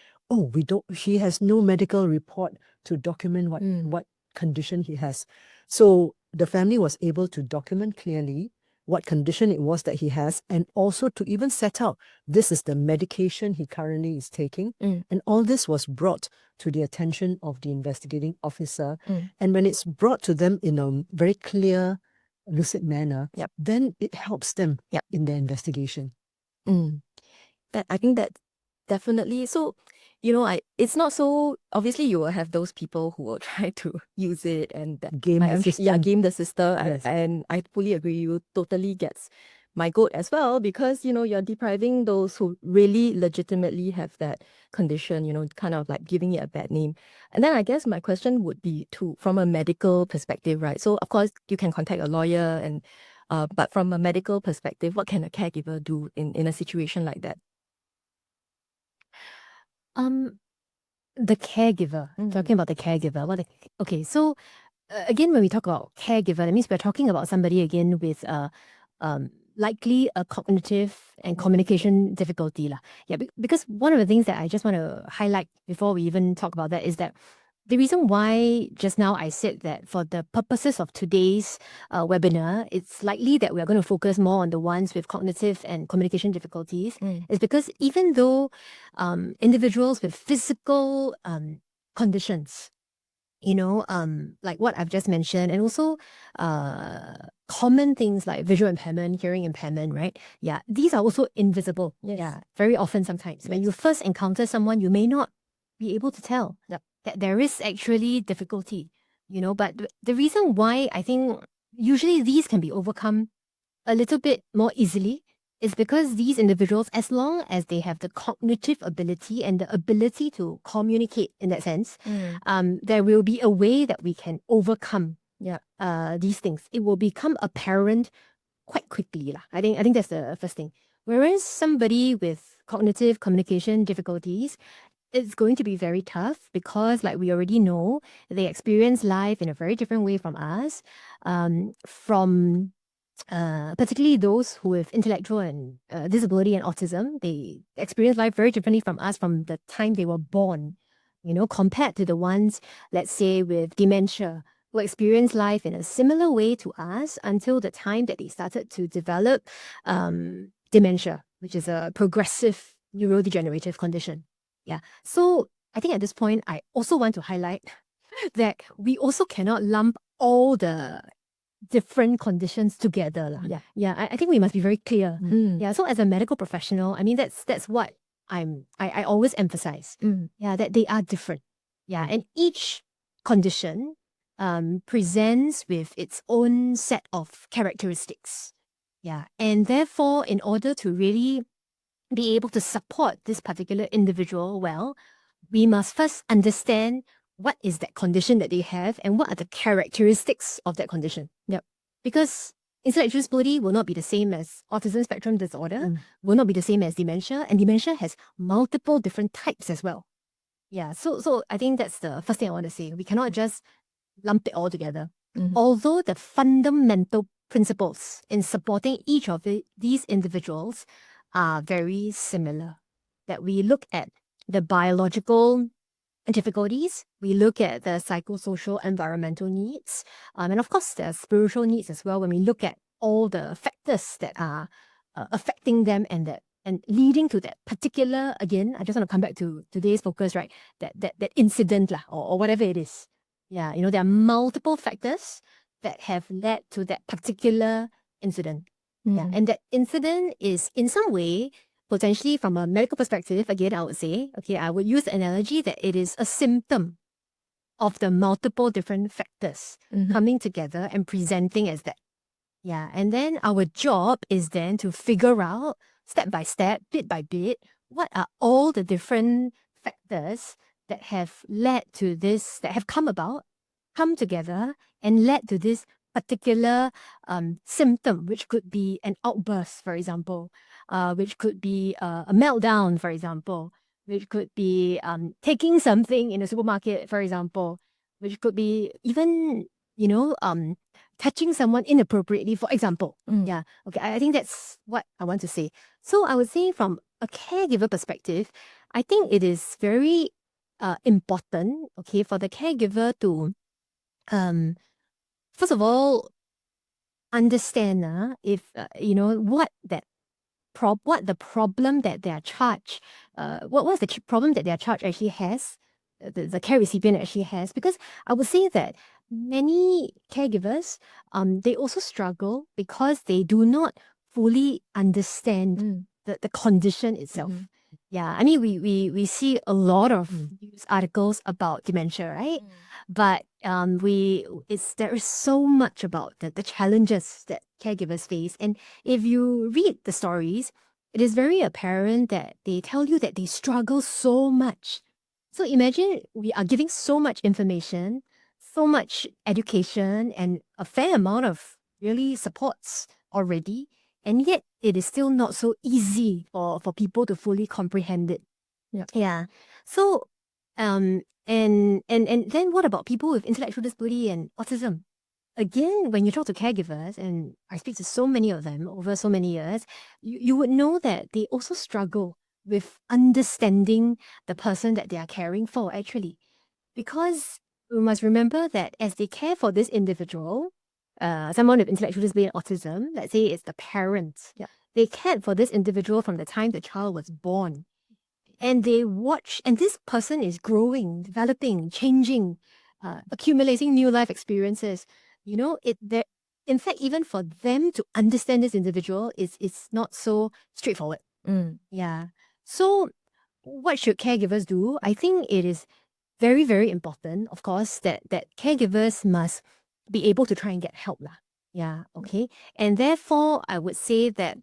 he has no medical report to document what condition he has. So the family was able to document clearly what condition it was that he has, and also to even set out, this is the medication he currently is taking. And all this was brought to the attention of the investigating officer. And when it's brought to them in a very clear, lucid manner, then it helps them in their investigation. I think that definitely. So, it's not so, obviously you will have those people who will try to use it and Game the system. game the system. Yes. And I fully agree, you totally gets my goat as well, because, you're depriving those who really legitimately have that condition, kind of like giving it a bad name. And then I guess my question would be from a medical perspective, right? So of course you can contact a lawyer but from a medical perspective, what can a caregiver do in a situation like that? The caregiver, talking about the caregiver. Okay, so again, when we talk about caregiver, that means we're talking about somebody again with likely a cognitive and communication difficulty lah. Yeah, because one of the things that I just want to highlight before we even talk about that is that the reason why just now I said that for the purposes of today's webinar, it's likely that we are going to focus more on the ones with cognitive and communication difficulties is because even though individuals with physical conditions, like what I've just mentioned, and also common things like visual impairment, hearing impairment, right? Yeah, these are also invisible. Yes. Yeah, very often sometimes. When you first encounter someone, you may not be able to tell that there is actually difficulty, but the reason why I think usually these can be overcome a little bit more easily is because these individuals, as long as they have the cognitive ability and the ability to communicate in that sense, there will be a way that we can overcome these things. It will become apparent quite quickly lah. I think that's the first thing. Whereas somebody with cognitive communication difficulties, it's going to be very tough because, like we already know, they experience life in a very different way from us. From particularly those who have intellectual and disability and autism, they experience life very differently from us from the time they were born, compared to the ones, let's say, with dementia, who experience life in a similar way to us until the time that they started to develop dementia, which is a progressive neurodegenerative condition. Yeah. So I think at this point, I also want to highlight that we also cannot lump all the different conditions together lah. Yeah. I think we must be very clear. Yeah. So as a medical professional, I mean that's what I always emphasize. Yeah, that they are different. Yeah, and each condition presents with its own set of characteristics. Yeah, and therefore, in order to really be able to support this particular individual well, we must first understand what is that condition that they have and what are the characteristics of that condition. Yep. Because intellectual disability will not be the same as autism spectrum disorder, will not be the same as dementia, and dementia has multiple different types as well. Yeah, so I think that's the first thing I want to say. We cannot just lump it all together. Although the fundamental principles in supporting each of these individuals are very similar, that we look at the biological difficulties, we look at the psychosocial environmental needs, and of course the spiritual needs as well when we look at all the factors that are affecting them and leading to that particular, again, I just want to come back to today's focus, right? That incident lah, or whatever it is. Yeah, there are multiple factors that have led to that particular incident. Yeah, and that incident is in some way, potentially from a medical perspective, again, I would say, okay, I would use the analogy that it is a symptom of the multiple different factors coming together and presenting as that. Yeah, and then our job is then to figure out, step by step, bit by bit, what are all the different factors that have led to this, that have come together and led to this particular symptom, which could be an outburst, for example, which could be a meltdown, for example, which could be taking something in a supermarket, for example, which could be even, touching someone inappropriately, for example. Yeah, okay, I think that's what I want to say. So I would say from a caregiver perspective, I think it is very important, okay, for the caregiver to first of all, understand if what the problem that they are charged, what's the problem that they are charged actually has, the care recipient actually has. Because I would say that many caregivers, they also struggle because they do not fully understand the condition itself. Yeah, I mean, we see a lot of news articles about dementia, right? But there is so much about the challenges that caregivers face. And if you read the stories, it is very apparent that they tell you that they struggle so much. So imagine we are giving so much information, so much education, and a fair amount of really supports already, and yet it is still not so easy for people to fully comprehend it. Yeah. Yeah. So, and then what about people with intellectual disability and autism? Again, when you talk to caregivers, and I speak to so many of them over so many years, you would know that they also struggle with understanding the person that they are caring for, actually. Because we must remember that as they care for this individual, someone with intellectual disability and autism, let's say it's the parents, Yeah. they cared for this individual from the time the child was born. And they watch, and this person is growing, developing, changing, accumulating new life experiences. You know, in fact, even for them to understand this individual, it's not so straightforward. Yeah. So what should caregivers do? I think it is very, very important, of course, that caregivers must be able to try and get help. Yeah, okay. And therefore, I would say that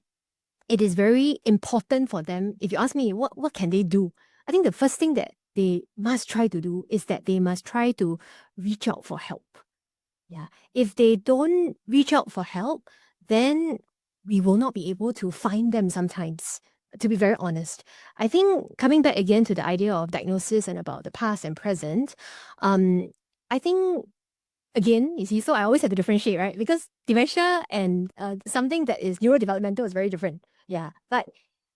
it is very important for them. If you ask me, what can they do? I think the first thing that they must try to do is that they must try to reach out for help. Yeah. If they don't reach out for help, then we will not be able to find them sometimes, to be very honest. I think coming back again to the idea of diagnosis and about the past and present, I think again, you see, so I always have to differentiate, right? Because dementia and something that is neurodevelopmental is very different. Yeah. But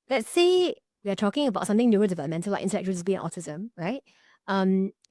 let's say we are talking about something neurodevelopmental like intellectual disability and autism, right?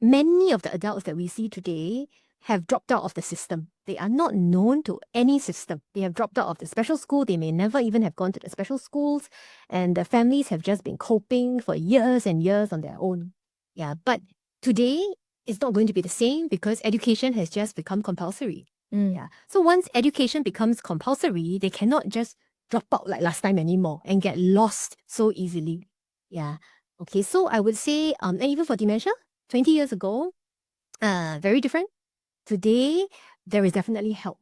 Many of the adults that we see today have dropped out of the system. They are not known to any system. They have dropped out of the special school. They may never even have gone to the special schools. And the families have just been coping for years and years on their own. Yeah. But today, it's not going to be the same because education has just become compulsory. Yeah. So once education becomes compulsory, they cannot just drop out like last time anymore and get lost so easily. Yeah. Okay. So I would say, and even for dementia, 20 years ago, very different. Today, there is definitely help.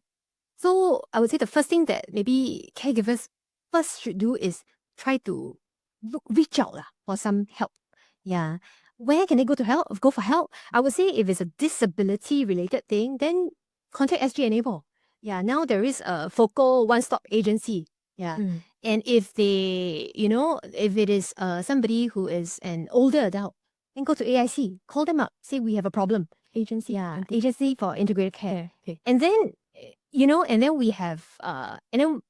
So I would say the first thing that maybe caregivers first should do is try to reach out for some help. Yeah. Where can they go for help? I would say if it's a disability related thing, then contact SG Enable. Yeah. Now there is a focal one-stop agency. Yeah. And if they, if it is somebody who is an older adult, then go to AIC, call them up, say we have a problem. Agency. Yeah, Agency for Integrated Care. Okay. And then, and then we have, MOH,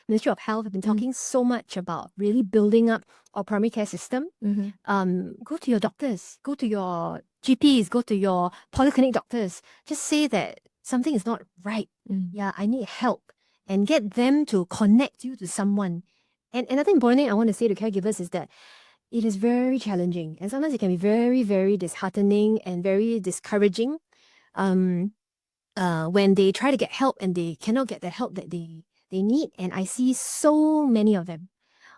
Ministry of Health have been talking so much about really building up our primary care system. Go to your doctors, go to your GPs, go to your polyclinic doctors. Just say that something is not right. Yeah, I need help. And get them to connect you to someone. And another important thing I want to say to caregivers is that it is very challenging, and sometimes it can be very, very disheartening and very discouraging when they try to get help and they cannot get the help that they need. And I see so many of them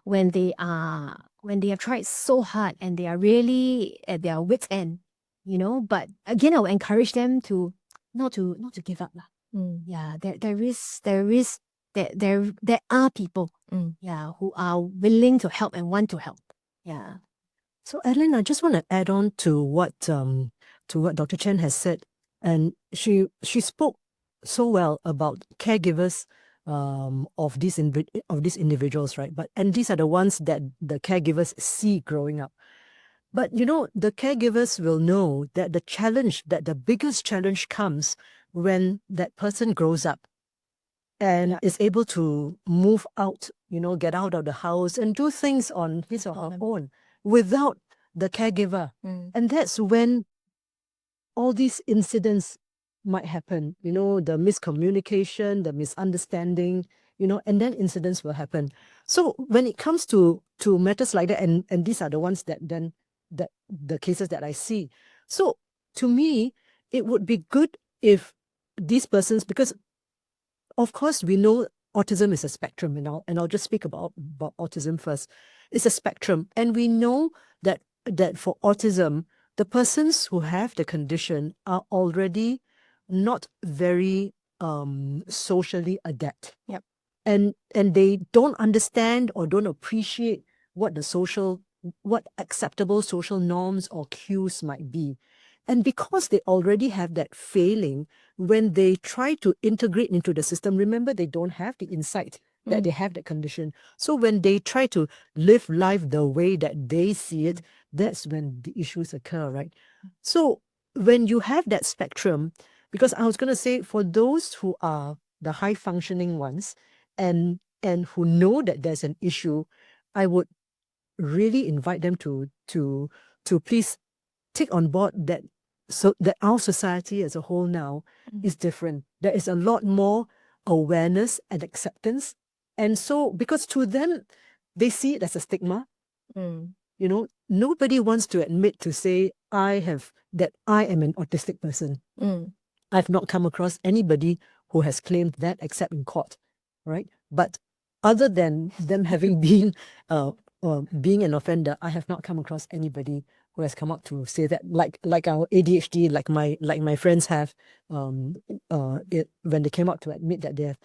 when they have tried so hard and they are really at their wits' end, But again, I will encourage them to not to give up. Yeah, there are people who are willing to help and want to help. Yeah. So Adeline, I just want to add on to what Dr. Chen has said, and she spoke so well about caregivers of these individuals, right? And these are the ones that the caregivers see growing up. But the caregivers will know that the biggest challenge comes when that person grows up and is able to move out, get out of the house and do things on his or her own without the caregiver. And that's when all these incidents might happen, the miscommunication, the misunderstanding, and then incidents will happen. So when it comes to matters like that, and these are the ones that the cases that I see. So to me, it would be good if these persons, because of course, we know autism is a spectrum, and I'll just speak about autism first. It's a spectrum, and we know that for autism, the persons who have the condition are already not very socially adept. Yep. And they don't understand or don't appreciate what acceptable social norms or cues might be. And because they already have that failing, when they try to integrate into the system, remember, they don't have the insight that they have that condition. So when they try to live life the way that they see it, that's when the issues occur, right? So when you have that spectrum, because I was going to say, for those who are the high functioning ones and who know that there's an issue, I would really invite them to please take on board that, so that our society as a whole now is different. There is a lot more awareness and acceptance. And so, because to them, they see it as a stigma. You know, nobody wants to admit to say, I am an autistic person. I've not come across anybody who has claimed that except in court, right? But other than them having been being an offender, I have not come across anybody who has come up to say that, like our ADHD, like my friends have, when they came up to admit that they have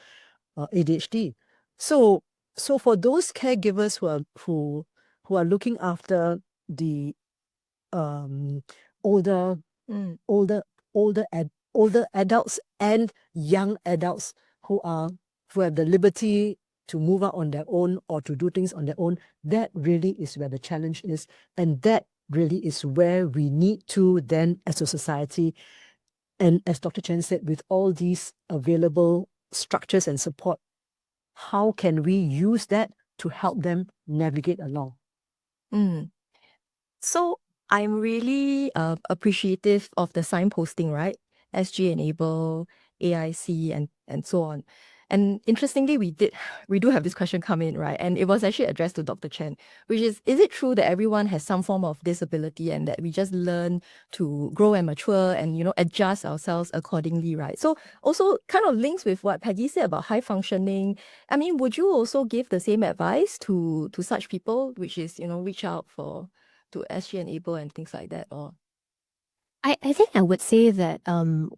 ADHD. So for those caregivers who are looking after the older adults and young adults who have the liberty to move out on their own or to do things on their own, that really is where the challenge is. And that really is where we need to then, as a society, and as Dr. Chen said, with all these available structures and support, how can we use that to help them navigate along? So I'm really appreciative of the signposting, right? SG Enable, AIC, and so on. And interestingly, we do have this question come in, right? And it was actually addressed to Dr. Chen, which is it true that everyone has some form of disability and that we just learn to grow and mature and, adjust ourselves accordingly, right? So also kind of links with what Peggy said about high functioning. I mean, would you also give the same advice to such people, which is, reach out to SG Enable and things like that, or? I think I would say that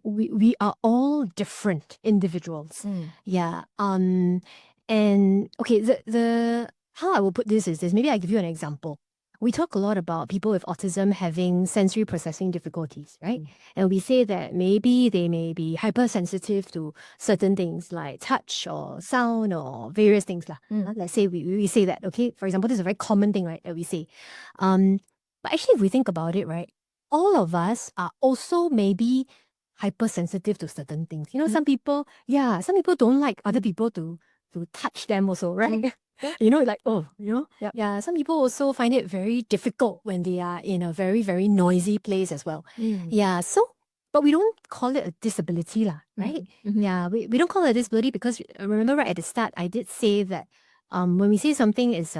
we are all different individuals. Yeah. And okay, the how I will put this is this. Maybe I give you an example. We talk a lot about people with autism having sensory processing difficulties, right? And we say that maybe they may be hypersensitive to certain things like touch or sound or various things. Let's say we say that, okay? For example, this is a very common thing, right, that we say. But actually, if we think about it, right, all of us are also maybe hypersensitive to certain things. Some people don't like other people to touch them also, right? Like, Yep. yeah, some people also find it very difficult when they are in a very, very noisy place as well. Yeah, so, but we don't call it a disability, right? Yeah, we don't call it a disability because remember right at the start, I did say that when we say something is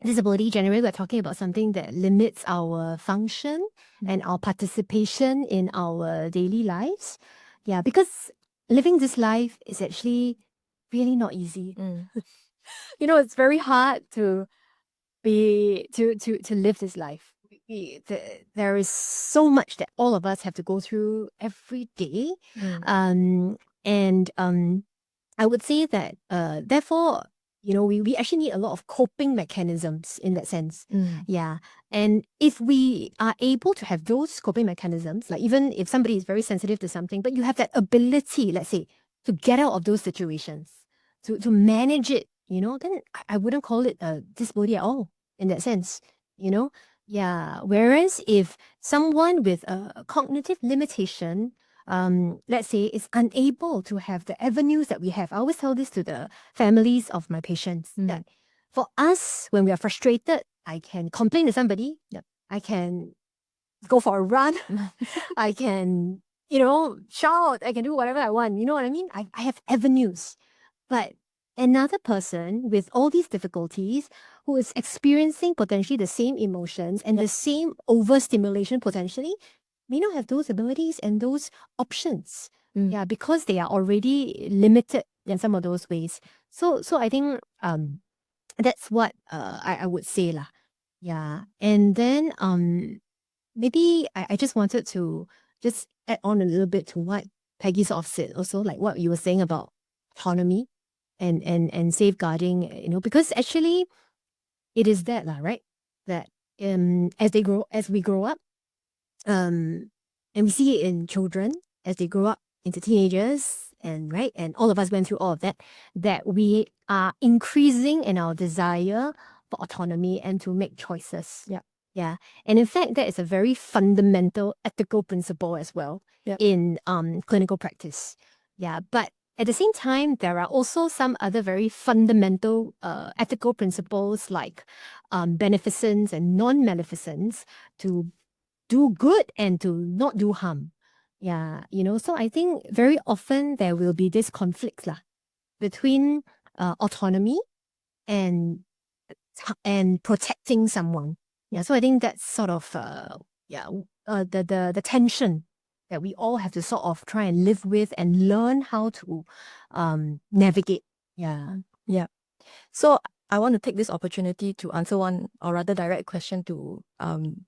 disability, generally we're talking about something that limits our function and our participation in our daily lives. Yeah, because living this life is actually really not easy. It's very hard to live this life. There is so much that all of us have to go through every day. And I would say that therefore, we actually need a lot of coping mechanisms in that sense. Yeah. And if we are able to have those coping mechanisms, like even if somebody is very sensitive to something, but you have that ability, let's say, to get out of those situations, to manage it, then I wouldn't call it a disability at all in that sense, Yeah. Whereas if someone with a cognitive limitation, let's say, is unable to have the avenues that we have. I always tell this to the families of my patients that for us, when we are frustrated, I can complain to somebody. Yep. I can go for a run. I can, shout. I can do whatever I want. You know what I mean? I have avenues. But another person with all these difficulties who is experiencing potentially the same emotions and the same overstimulation potentially may not have those abilities and those options. Yeah, because they are already limited in some of those ways. So I think that's what I would say lah. Yeah. And then maybe I just wanted to just add on a little bit to what Peggy sort of said, also like what you were saying about autonomy and safeguarding, because actually it is that lah, right? That as we grow up, and we see it in children as they grow up into teenagers, and all of us went through all of that, that we are increasing in our desire for autonomy and to make choices. Yeah. Yeah. And in fact, that is a very fundamental ethical principle as well Yep. in clinical practice. Yeah. But at the same time, there are also some other very fundamental ethical principles like beneficence and non-maleficence, to do good and to not do harm. Yeah, so I think very often there will be this conflict lah between autonomy and protecting someone. Yeah, so I think that's sort of the tension that we all have to sort of try and live with and learn how to navigate. Yeah. So I want to take this opportunity to answer one or rather direct question to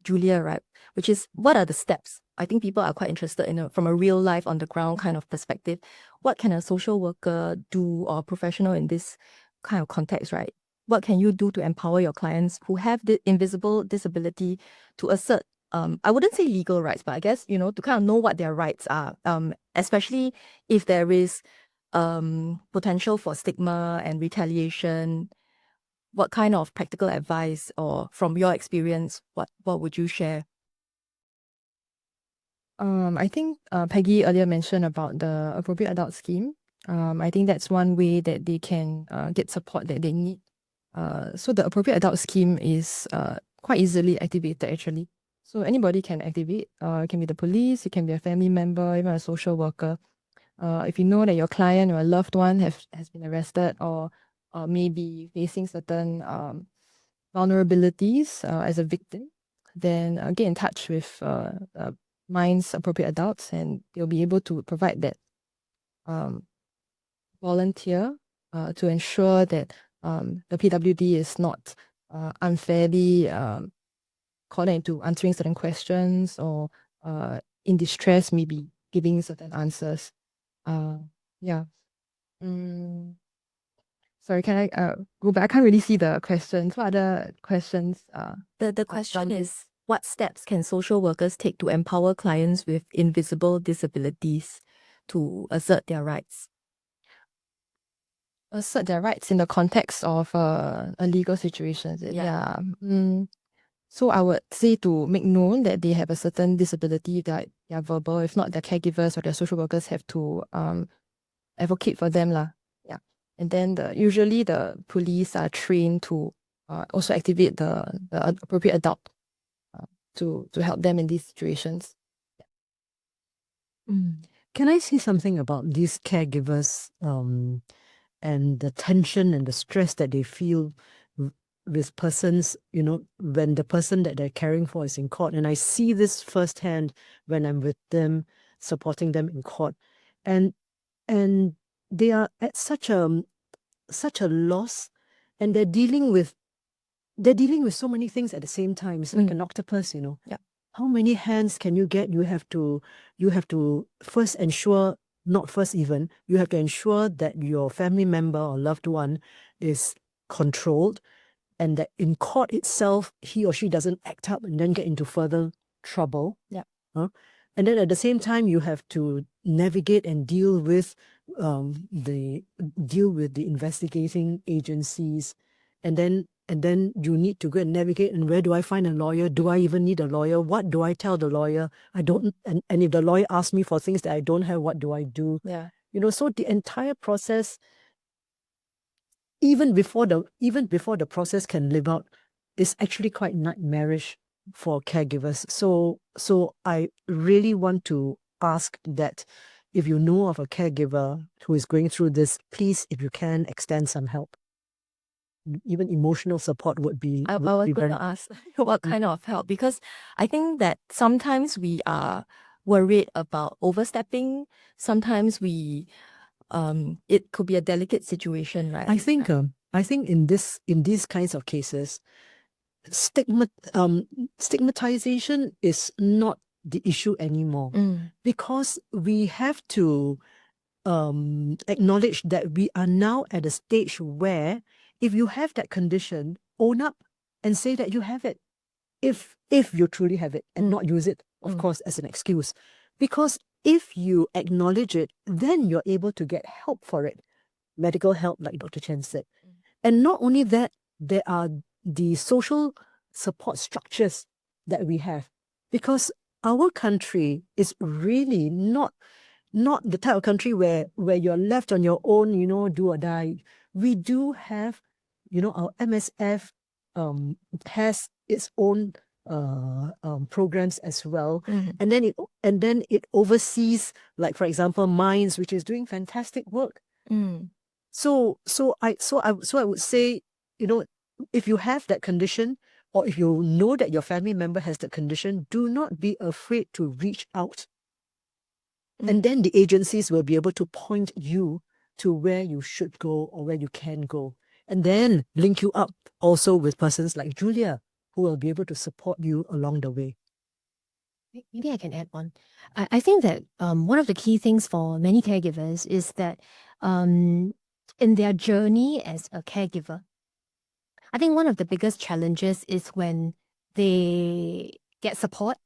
Julia, right? Which is, what are the steps? I think people are quite interested in from a real life on the ground kind of perspective. What can a social worker do, or professional in this kind of context, right? What can you do to empower your clients who have the invisible disability to assert, I wouldn't say legal rights, but I guess, to kind of know what their rights are, especially if there is potential for stigma and retaliation. What kind of practical advice, or from your experience, what would you share? I think Peggy earlier mentioned about the appropriate adult scheme. I think that's one way that they can get support that they need. So the appropriate adult scheme is quite easily activated actually. So anybody can activate. It can be the police, it can be a family member, even a social worker. If you know that your client or a loved one has been arrested, or may be facing certain vulnerabilities as a victim, then get in touch with Mind's appropriate adults, and they'll be able to provide that volunteer to ensure that the PWD is not unfairly called into answering certain questions, or in distress, maybe giving certain answers. Yeah. Sorry, can I go back? I can't really see the questions. What other questions? The question is, what steps can social workers take to empower clients with invisible disabilities to assert their rights? Assert their rights in the context of a legal situation, is it? Yeah. So I would say to make known that they have a certain disability, that they are verbal. If not, their caregivers or their social workers have to advocate for them lah. Yeah. And then usually the police are trained to also activate the appropriate adult to help them in these situations. Can I say something about these caregivers and the tension and the stress that they feel with persons, when the person that they're caring for is in court? And I see this firsthand when I'm with them, supporting them in court. And they are at such a loss, and they're dealing with so many things at the same time. It's like an octopus, Yeah. How many hands can you get? You have to first ensure, not first even, you have to ensure that your family member or loved one is controlled, and that in court itself, he or she doesn't act up and then get into further trouble. Yeah. And then at the same time, you have to navigate and deal with the investigating agencies, and then you need to go and navigate. And where do I find a lawyer? Do I even need a lawyer? What do I tell the lawyer? I don't. And if the lawyer asks me for things that I don't have, what do I do? Yeah. So the entire process, even before the process can live out, is actually quite nightmarish for caregivers. So I really want to ask that if you know of a caregiver who is going through this, please, if you can, extend some help. Even emotional support would be. I was going to ask what kind of help, because I think that sometimes we are worried about overstepping. Sometimes we, it could be a delicate situation, right? I think in these kinds of cases, stigmatization is not the issue anymore because we have to acknowledge that we are now at a stage where if you have that condition, own up and say that you have it. If you truly have it and not use it, of course, as an excuse. Because if you acknowledge it, then you're able to get help for it. Medical help, like Dr. Chen said. And not only that, there are the social support structures that we have. Because our country is really not the type of country where you're left on your own, do or die. We do have, our MSF has its own programs as well, and then it oversees, like for example, Minds, which is doing fantastic work. So I would say, if you have that condition, or if you know that your family member has that condition, do not be afraid to reach out. And then the agencies will be able to point you to where you should go or where you can go. And then link you up also with persons like Julia, who will be able to support you along the way. Maybe I can add one. I think that one of the key things for many caregivers is that in their journey as a caregiver, I think one of the biggest challenges is when they get support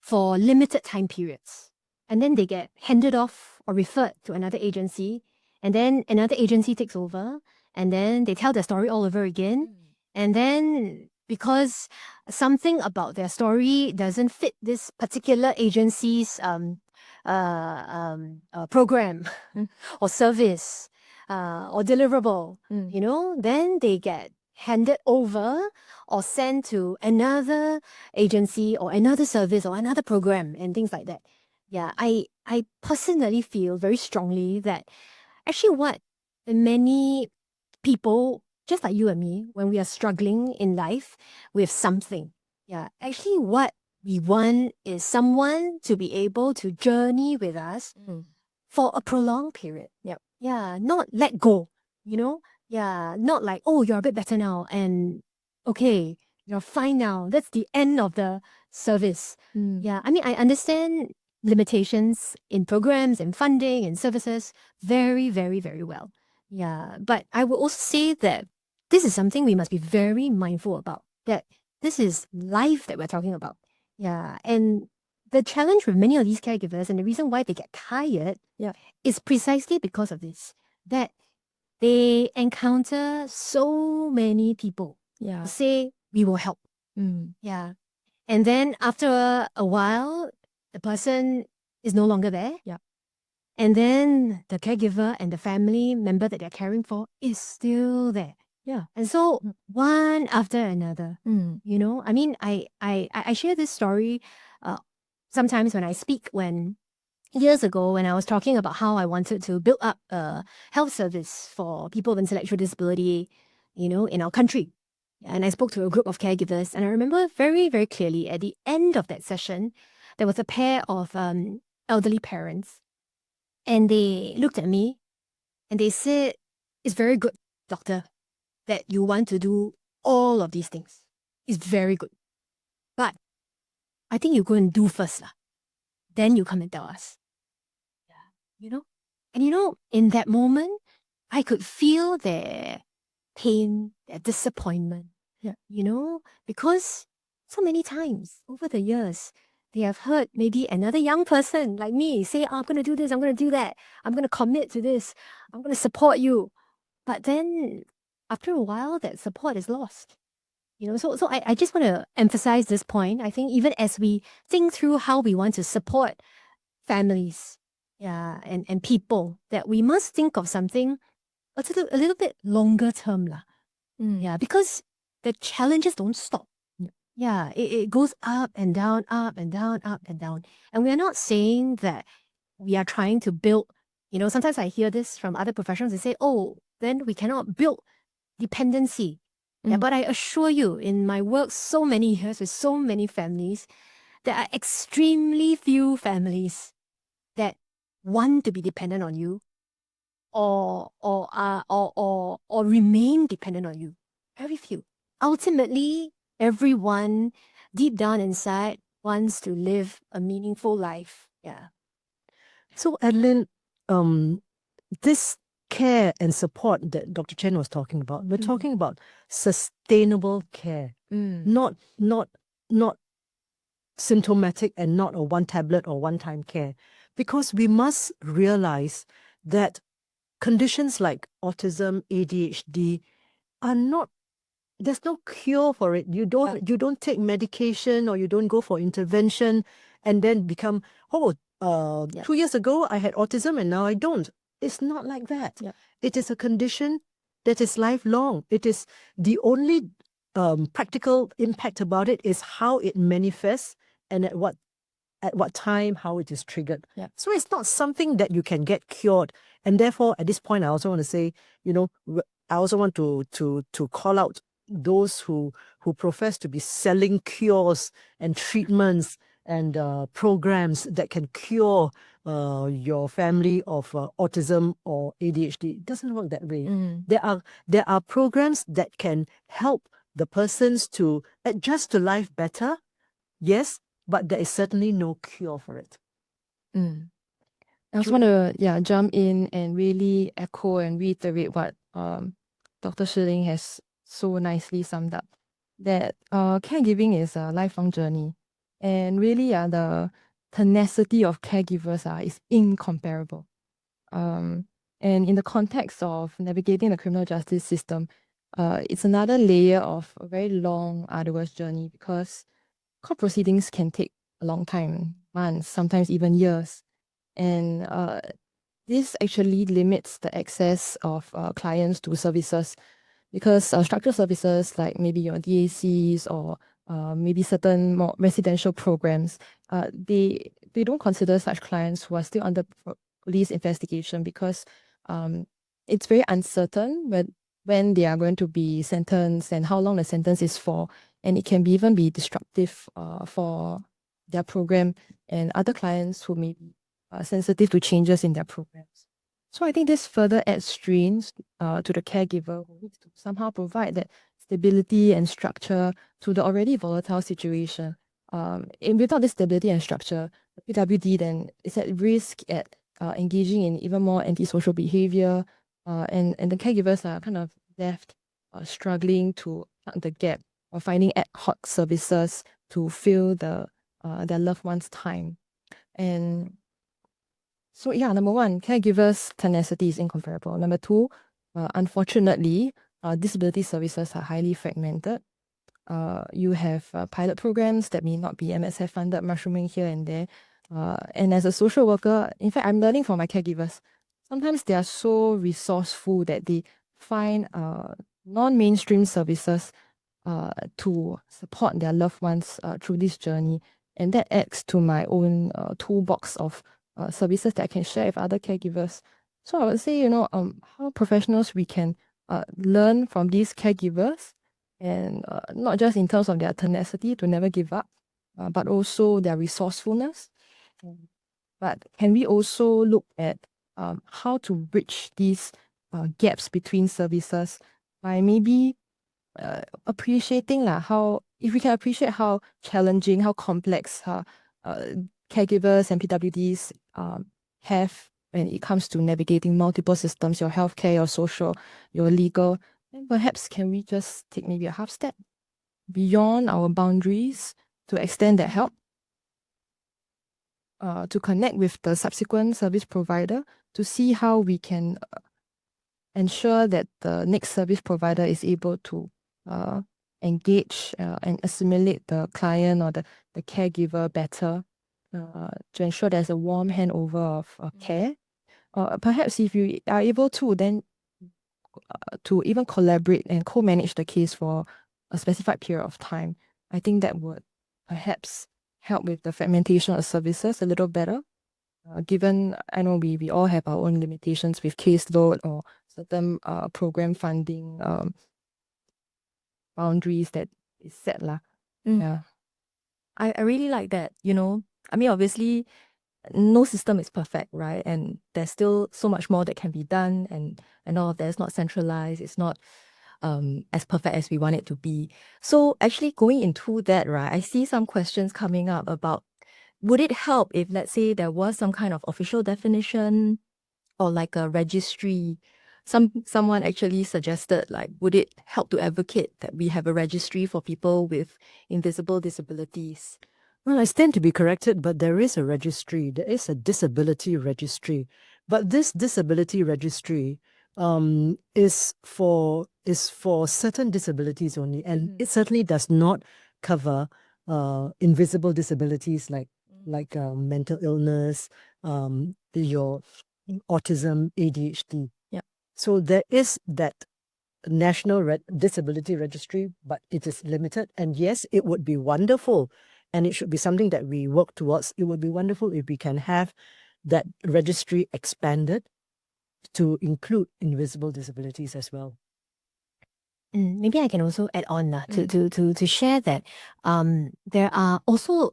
for limited time periods. And then they get handed off or referred to another agency. And then another agency takes over. And then they tell their story all over again. And then because something about their story doesn't fit this particular agency's program or service or deliverable, then they get handed over or sent to another agency or another service or another program and things like that. Yeah, I personally feel very strongly that actually what many people, just like you and me, when we are struggling in life with something, actually what we want is someone to be able to journey with us for a prolonged period. Yeah, not let go, not like, oh, you're a bit better now and okay, you're fine now. That's the end of the service. Yeah, I mean, I understand limitations in programs and funding and services very, very, very well. Yeah, but I would also say that this is something we must be very mindful about, that this is life that we're talking about. Yeah, and the challenge with many of these caregivers and the reason why they get tired is precisely because of this, that they encounter so many people who say, we will help. Yeah. And then after a while, the person is no longer there. And then the caregiver and the family member that they're caring for is still there. And so one after another, I mean, I share this story sometimes when I speak, years ago when I was talking about how I wanted to build up a health service for people with intellectual disability, in our country. And I spoke to a group of caregivers, and I remember very, very clearly at the end of that session, there was a pair of elderly parents, and they looked at me and they said, it's very good, doctor, that you want to do all of these things. It's very good. But I think you go and do first. Then you come and tell us. And in that moment, I could feel their pain, their disappointment. Because so many times over the years, they have heard maybe another young person like me say, I'm going to do this, I'm going to do that, I'm going to commit to this, I'm going to support you. But then after a while, that support is lost. So I just want to emphasize this point. I think even as we think through how we want to support families and people, that we must think of something a little bit longer term. Because the challenges don't stop. It goes up and down, up and down, up and down. And we're not saying that we are trying to build, sometimes I hear this from other professionals. They say, oh, then we cannot build dependency. But I assure you, in my work so many years with so many families, there are extremely few families that want to be dependent on you or remain dependent on you. Very few. Ultimately, everyone deep down inside wants to live a meaningful life. Yeah. So, Adeline, this care and support that Dr. Chen was talking about, we're talking about sustainable care, not symptomatic and not a one tablet or one time care, because we must realize that conditions like autism, ADHD are not, there's no cure for it. You don't take medication or you don't go for intervention and then become, 2 years ago I had autism and now I don't. It's not like that. Yeah. It is a condition that is lifelong. It is the only practical impact about it is how it manifests and at what time, how it is triggered. Yeah. So it's not something that you can get cured. And therefore, at this point, I also want to say, I also want to call out those who profess to be selling cures and treatments and programs that can cure your family of autism or ADHD. It doesn't work that way. There are programs that can help the persons to adjust to life better. Yes, but there is certainly no cure for it. I just want to jump in and really echo and reiterate what Dr. Shiling has so nicely summed up. That caregiving is a lifelong journey. And really the tenacity of caregivers is incomparable. And in the context of navigating the criminal justice system, it's another layer of a very long, arduous journey because court proceedings can take a long time, months, sometimes even years. And this actually limits the access of clients to services because structured services like maybe your DACs or maybe certain more residential programs, they don't consider such clients who are still under police investigation because it's very uncertain when they are going to be sentenced and how long the sentence is for, and it can even be disruptive for their program and other clients who may be sensitive to changes in their programs. So I think this further adds strains to the caregiver who needs to somehow provide that stability and structure to the already volatile situation. And without this stability and structure, the PWD then is at risk at engaging in even more antisocial behavior, and the caregivers are kind of left struggling to plug the gap or finding ad hoc services to fill their loved one's time. And so number one, caregivers' tenacity is incomparable. Number two, unfortunately, disability services are highly fragmented. You have pilot programs that may not be MSF funded, mushrooming here and there. And as a social worker, in fact, I'm learning from my caregivers. Sometimes they are so resourceful that they find non-mainstream services to support their loved ones through this journey. And that adds to my own toolbox of services that I can share with other caregivers. So I would say, how professionals we can learn from these caregivers, and not just in terms of their tenacity to never give up, but also their resourcefulness. But can we also look at how to bridge these gaps between services by maybe appreciating how, if we can appreciate how challenging, how complex caregivers and PWDs have when it comes to navigating multiple systems, your healthcare, your social, your legal, then perhaps can we just take maybe a half step beyond our boundaries to extend that help, to connect with the subsequent service provider to see how we can ensure that the next service provider is able to engage and assimilate the client or the caregiver better, to ensure there's a warm handover of care. Perhaps if you are able to, then to even collaborate and co-manage the case for a specified period of time. I think that would perhaps help with the fragmentation of services a little better. Given, I know we all have our own limitations with caseload or certain program funding boundaries that is set lah. Yeah. I really like that, I mean, obviously, no system is perfect, right? And there's still so much more that can be done, and all of that is not centralized. It's not as perfect as we want it to be. So actually going into that, right, I see some questions coming up about, would it help if, let's say, there was some kind of official definition or like a registry? Someone actually suggested, like, would it help to advocate that we have a registry for people with invisible disabilities? Well, I stand to be corrected, but there is a registry. There is a disability registry. But this disability registry is for certain disabilities only, and it certainly does not cover invisible disabilities like mental illness, your autism, ADHD. Yeah. So there is that National Disability Registry, but it is limited. And yes, it would be wonderful, and it should be something that we work towards. It would be wonderful if we can have that registry expanded to include invisible disabilities as well. Maybe I can also add on to share that there are also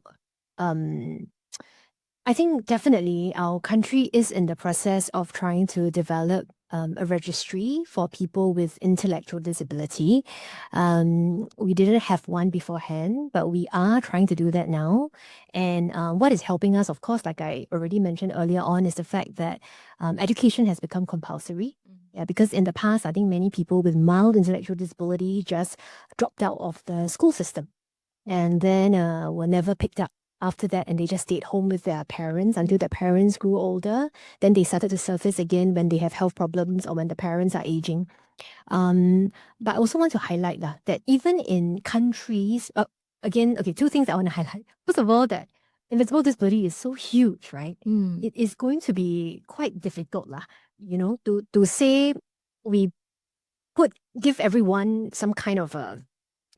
I think definitely our country is in the process of trying to develop a registry for people with intellectual disability. We didn't have one beforehand, but we are trying to do that now. And what is helping us, of course, like I already mentioned earlier on, is the fact that education has become compulsory. Yeah, because in the past, I think many people with mild intellectual disability just dropped out of the school system and then were never picked up after that, and they just stayed home with their parents until their parents grew older. Then they started to surface again when they have health problems or when the parents are aging. But I also want to highlight that even in countries, again, okay, two things I want to highlight. First of all, that invisible disability is so huge, right? It is going to be quite difficult, to say we give everyone some kind of a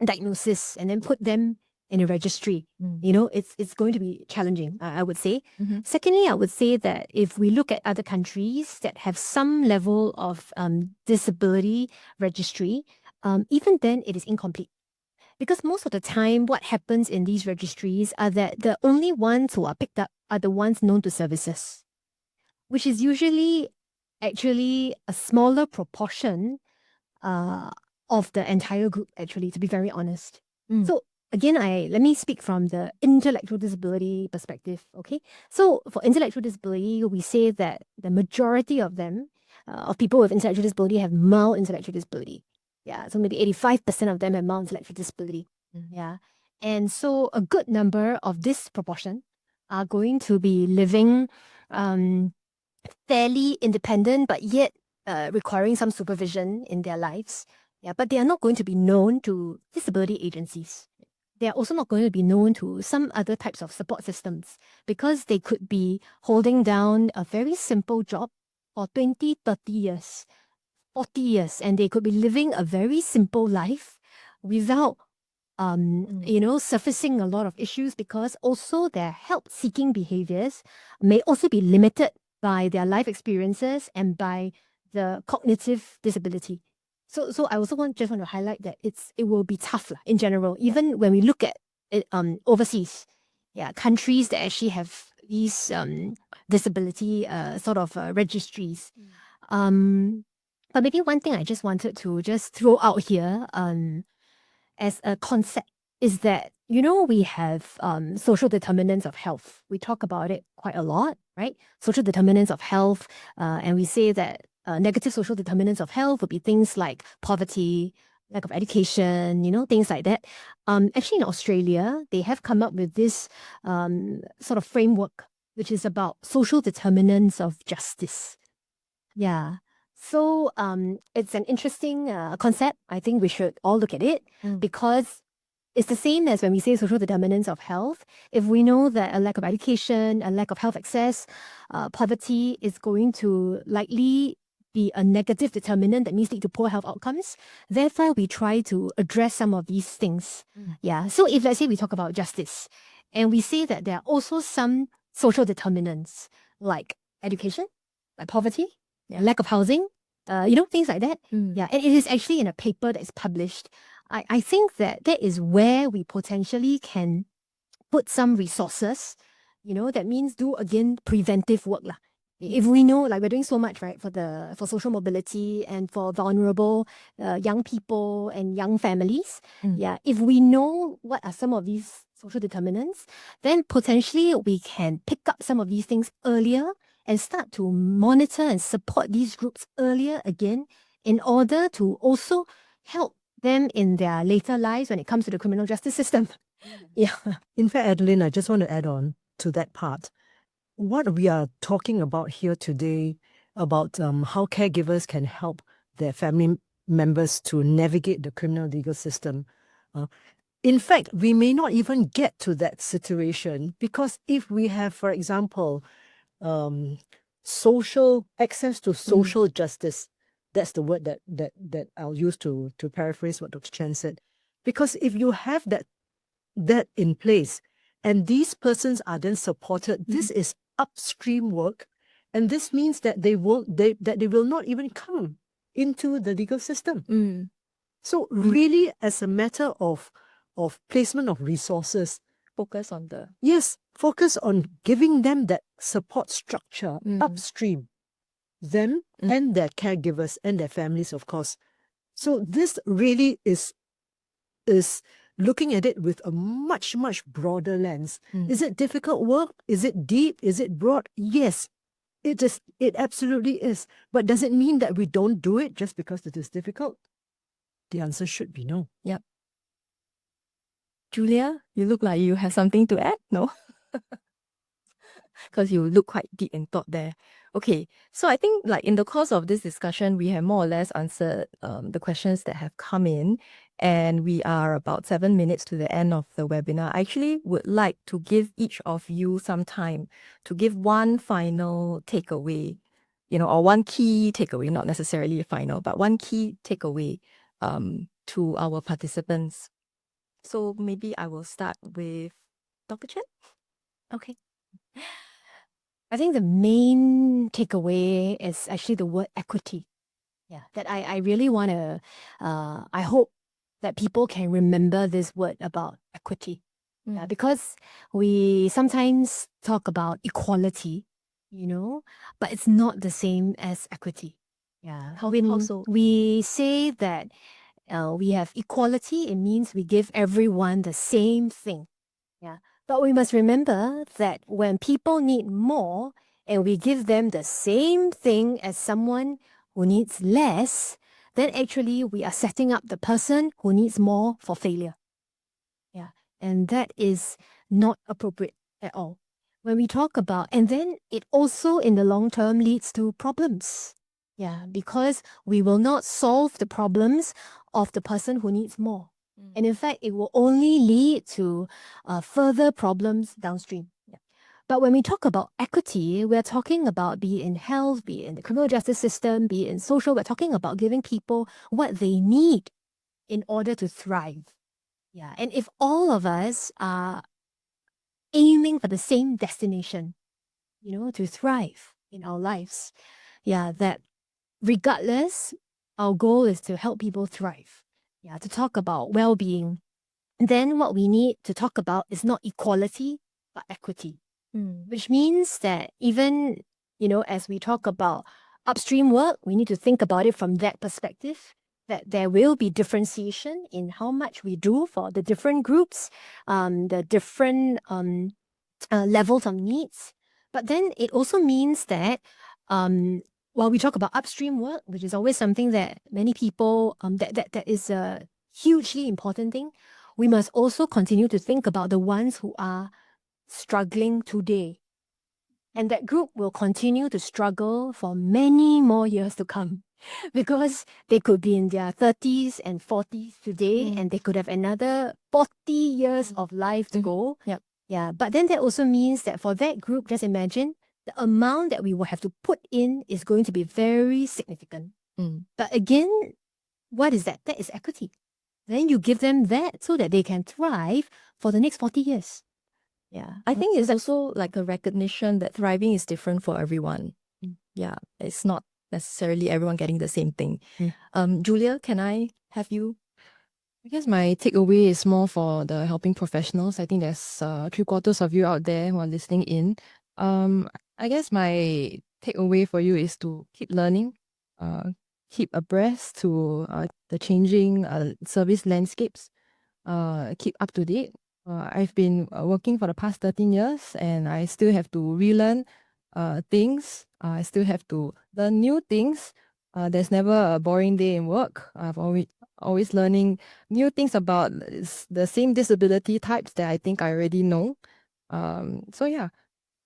diagnosis and then put them in a registry. It's going to be challenging, I would say. Secondly, I would say that if we look at other countries that have some level of disability registry, even then it is incomplete. Because most of the time, what happens in these registries are that the only ones who are picked up are the ones known to services, which is usually actually a smaller proportion of the entire group, actually, to be very honest. So again, let me speak from the intellectual disability perspective, okay? So for intellectual disability, we say that the majority of them, of people with intellectual disability, have mild intellectual disability. Yeah, so maybe 85% of them have mild intellectual disability. Yeah. And so a good number of this proportion are going to be living fairly independent, but yet requiring some supervision in their lives. Yeah, but they are not going to be known to disability agencies. They are also not going to be known to some other types of support systems because they could be holding down a very simple job for 20, 30 years, 40 years, and they could be living a very simple life without surfacing a lot of issues, because also their help-seeking behaviors may also be limited by their life experiences and by the cognitive disability. So I also just want to highlight that it will be tough in general, even when we look at it overseas. Yeah, countries that actually have these disability registries. But maybe one thing I just wanted to just throw out here as a concept is that, we have social determinants of health. We talk about it quite a lot, right? Social determinants of health, and we say that negative social determinants of health would be things like poverty, lack of education, things like that. Actually, in Australia, they have come up with this sort of framework, which is about social determinants of justice. Yeah. So it's an interesting concept. I think we should all look at it because it's the same as when we say social determinants of health. If we know that a lack of education, a lack of health access, poverty is going to likely be a negative determinant that means lead to poor health outcomes, therefore we try to address some of these things. Yeah. So if let's say we talk about justice and we say that there are also some social determinants like education, like poverty, lack of housing, things like that. Yeah, and it is actually in a paper that is published. I think that is where we potentially can put some resources, that means do again preventive work. If we know, like we're doing so much, right, for social mobility and for vulnerable young people and young families, if we know what are some of these social determinants, then potentially we can pick up some of these things earlier and start to monitor and support these groups earlier again in order to also help them in their later lives when it comes to the criminal justice system. Yeah. In fact, Adeline, I just want to add on to that part. What we are talking about here today about how caregivers can help their family members to navigate the criminal legal system. In fact, we may not even get to that situation because if we have, for example, social access to social justice, that's the word that I'll use to paraphrase what Dr. Chen said. Because if you have that in place, and these persons are then supported, this is upstream work, and this means that they will not even come into the legal system. So really, as a matter of placement of resources, Focus on the focus on giving them that support structure upstream, them and their caregivers and their families, of course. So this really is looking at it with a much, much broader lens. Is it difficult work? Is it deep? Is it broad? Yes, it is. It absolutely is. But does it mean that we don't do it just because it is difficult? The answer should be no. Yep. Julia, you look like you have something to add, no? Because you look quite deep in thought there. Okay, so I think like in the course of this discussion, we have more or less answered the questions that have come in, and we are about 7 minutes to the end of the webinar. I actually would like to give each of you some time to give one final takeaway, or one key takeaway, not necessarily a final, but one key takeaway to our participants. So maybe I will start with Dr. Chen. Okay. I think the main takeaway is actually the word equity. Yeah, that I really want to, I hope that people can remember this word about equity. Yeah, because we sometimes talk about equality, but it's not the same as equity. Yeah. How so? We say that we have equality, it means we give everyone the same thing. Yeah. But we must remember that when people need more and we give them the same thing as someone who needs less, then actually we are setting up the person who needs more for failure. Yeah. And that is not appropriate at all. When we talk about, and then it also in the long term leads to problems. Yeah, because we will not solve the problems of the person who needs more. And in fact, it will only lead to further problems downstream. Yeah. But when we talk about equity, we're talking about be it in health, be it in the criminal justice system, be it in social, we're talking about giving people what they need in order to thrive. Yeah. And if all of us are aiming for the same destination, to thrive in our lives, that regardless, our goal is to help people thrive. Yeah, to talk about well-being. Then what we need to talk about is not equality, but equity. Which means that even, as we talk about upstream work, we need to think about it from that perspective, that there will be differentiation in how much we do for the different groups, the different levels of needs. But then it also means that while we talk about upstream work, which is always something that many people, that is a hugely important thing, we must also continue to think about the ones who are struggling today. And that group will continue to struggle for many more years to come because they could be in their 30s and 40s today and they could have another 40 years of life to go. Yep. Yeah, but then that also means that for that group, just imagine the amount that we will have to put in is going to be very significant. But again, what is that? That is equity. Then you give them that so that they can thrive for the next 40 years. Yeah. I think it's also like a recognition that thriving is different for everyone. Yeah, it's not necessarily everyone getting the same thing. Julia, can I have you? I guess my takeaway is more for the helping professionals. I think there's 3/4 of you out there who are listening in. I guess my takeaway for you is to keep learning, keep abreast to the changing service landscapes, keep up to date. I've been working for the past 13 years and I still have to relearn things. I still have to learn new things. There's never a boring day in work. I've always learning new things about the same disability types that I think I already know. So yeah,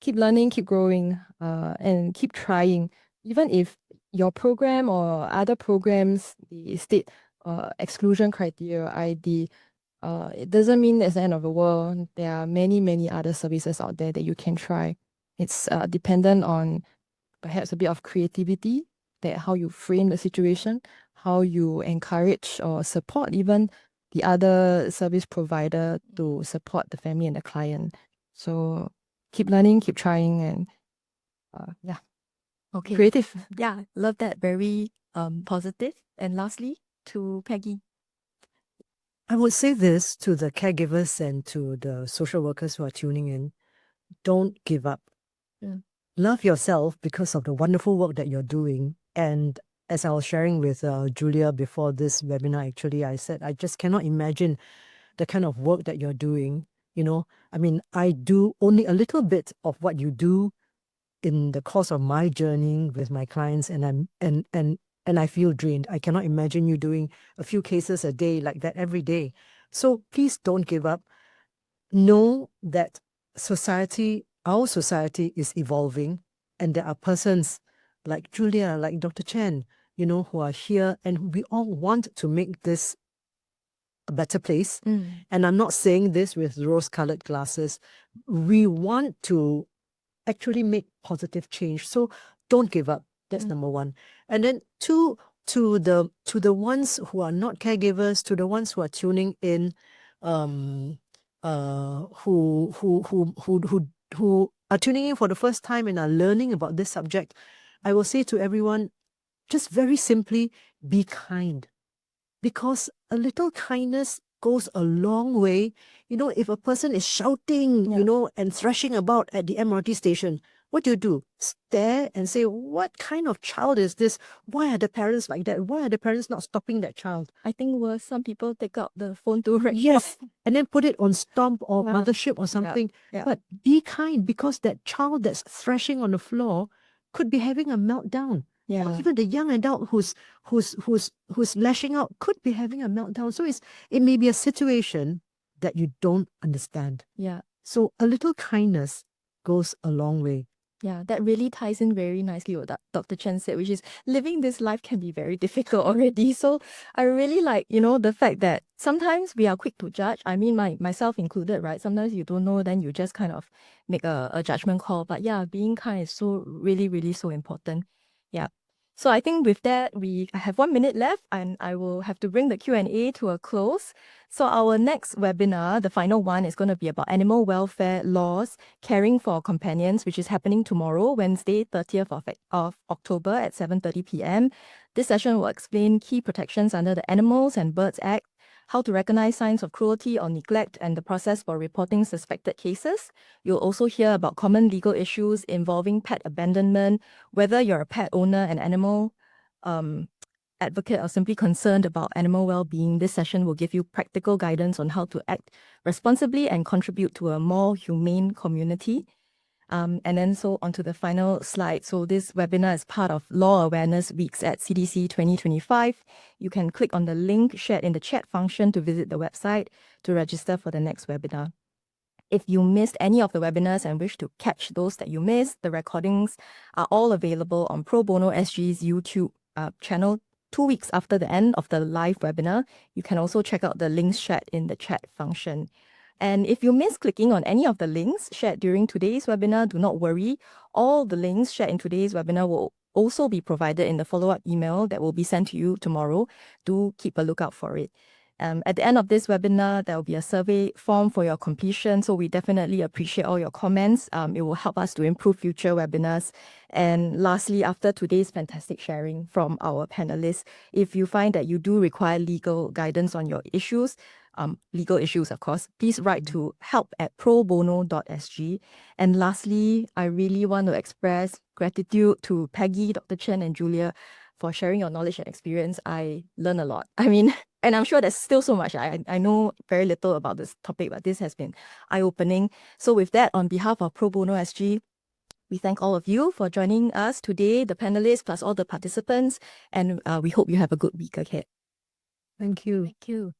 keep learning, keep growing, and keep trying. Even if your program or other programs, the state exclusion criteria, ID, it doesn't mean it's the end of the world. There are many, many other services out there that you can try. It's dependent on perhaps a bit of creativity, that how you frame the situation, how you encourage or support even the other service provider to support the family and the client. So keep learning, keep trying, and yeah, Okay. creative. Yeah, love that. Very positive. And lastly, to Peggy. I would say this to the caregivers and to the social workers who are tuning in. Don't give up. Yeah. Love yourself because of the wonderful work that you're doing. And as I was sharing with Julia before this webinar, actually, I said, I just cannot imagine the kind of work that you're doing. You know, I mean, I do only a little bit of what you do in the course of my journey with my clients, and I feel drained. I cannot imagine you doing a few cases a day like that every day. So please don't give up. Know that our society is evolving, and there are persons like Julia, like Dr. Chen, you know, who are here, and we all want to make this a better place. And I'm not saying this with rose-colored glasses. We want to actually make positive change. So don't give up. That's number one. And then two, to the ones who are not caregivers, to the ones who are tuning in, who are tuning in for the first time and are learning about this subject, I will say to everyone, just very simply, be kind. Because a little kindness goes a long way. You know, if a person is shouting, you know, and thrashing about at the MRT station, what do? Stare and say, what kind of child is this? Why are the parents like that? Why are the parents not stopping that child? I think worse, some people take out the phone to record. Yes, and then put it on Stomp or Mothership or something. Yeah. But be kind, because that child that's thrashing on the floor could be having a meltdown. Yeah. Or even the young adult who's lashing out could be having a meltdown. So it may be a situation that you don't understand. Yeah. So a little kindness goes a long way. Yeah, that really ties in very nicely with what Dr. Chen said, which is living this life can be very difficult already. So I really like, you know, the fact that sometimes we are quick to judge. I mean, myself included, right? Sometimes you don't know, then you just kind of make a judgment call. But yeah, being kind is so really, really so important. Yeah. So I think with that, I have 1 minute left and I will have to bring the Q&A to a close. So our next webinar, the final one, is going to be about animal welfare laws, caring for companions, which is happening tomorrow, Wednesday, 30th of October at 7:30 p.m. This session will explain key protections under the Animals and Birds Act, how to recognize signs of cruelty or neglect, and the process for reporting suspected cases. You'll also hear about common legal issues involving pet abandonment, whether you're a pet owner, an animal advocate, or simply concerned about animal well-being. This session will give you practical guidance on how to act responsibly and contribute to a more humane community. And then so onto the final slide. So this webinar is part of Law Awareness Weeks at CDC 2025. You can click on the link shared in the chat function to visit the website to register for the next webinar. If you missed any of the webinars and wish to catch those that you missed, the recordings are all available on Pro Bono SG's YouTube channel 2 weeks after the end of the live webinar. You can also check out the links shared in the chat function. And if you miss clicking on any of the links shared during today's webinar, do not worry. All the links shared in today's webinar will also be provided in the follow-up email that will be sent to you tomorrow. Do keep a lookout for it. At the end of this webinar, there will be a survey form for your completion. So we definitely appreciate all your comments. It will help us to improve future webinars. And lastly, after today's fantastic sharing from our panelists, if you find that you do require legal guidance on your issues, legal issues, of course, please write to help@probono.sg. And lastly, I really want to express gratitude to Peggy, Dr. Chen, and Julia for sharing your knowledge and experience. I learned a lot. I mean, and I'm sure there's still so much. I know very little about this topic, but this has been eye-opening. So with that, on behalf of Pro Bono SG, we thank all of you for joining us today, the panelists plus all the participants, and we hope you have a good week ahead. Thank you. Thank you.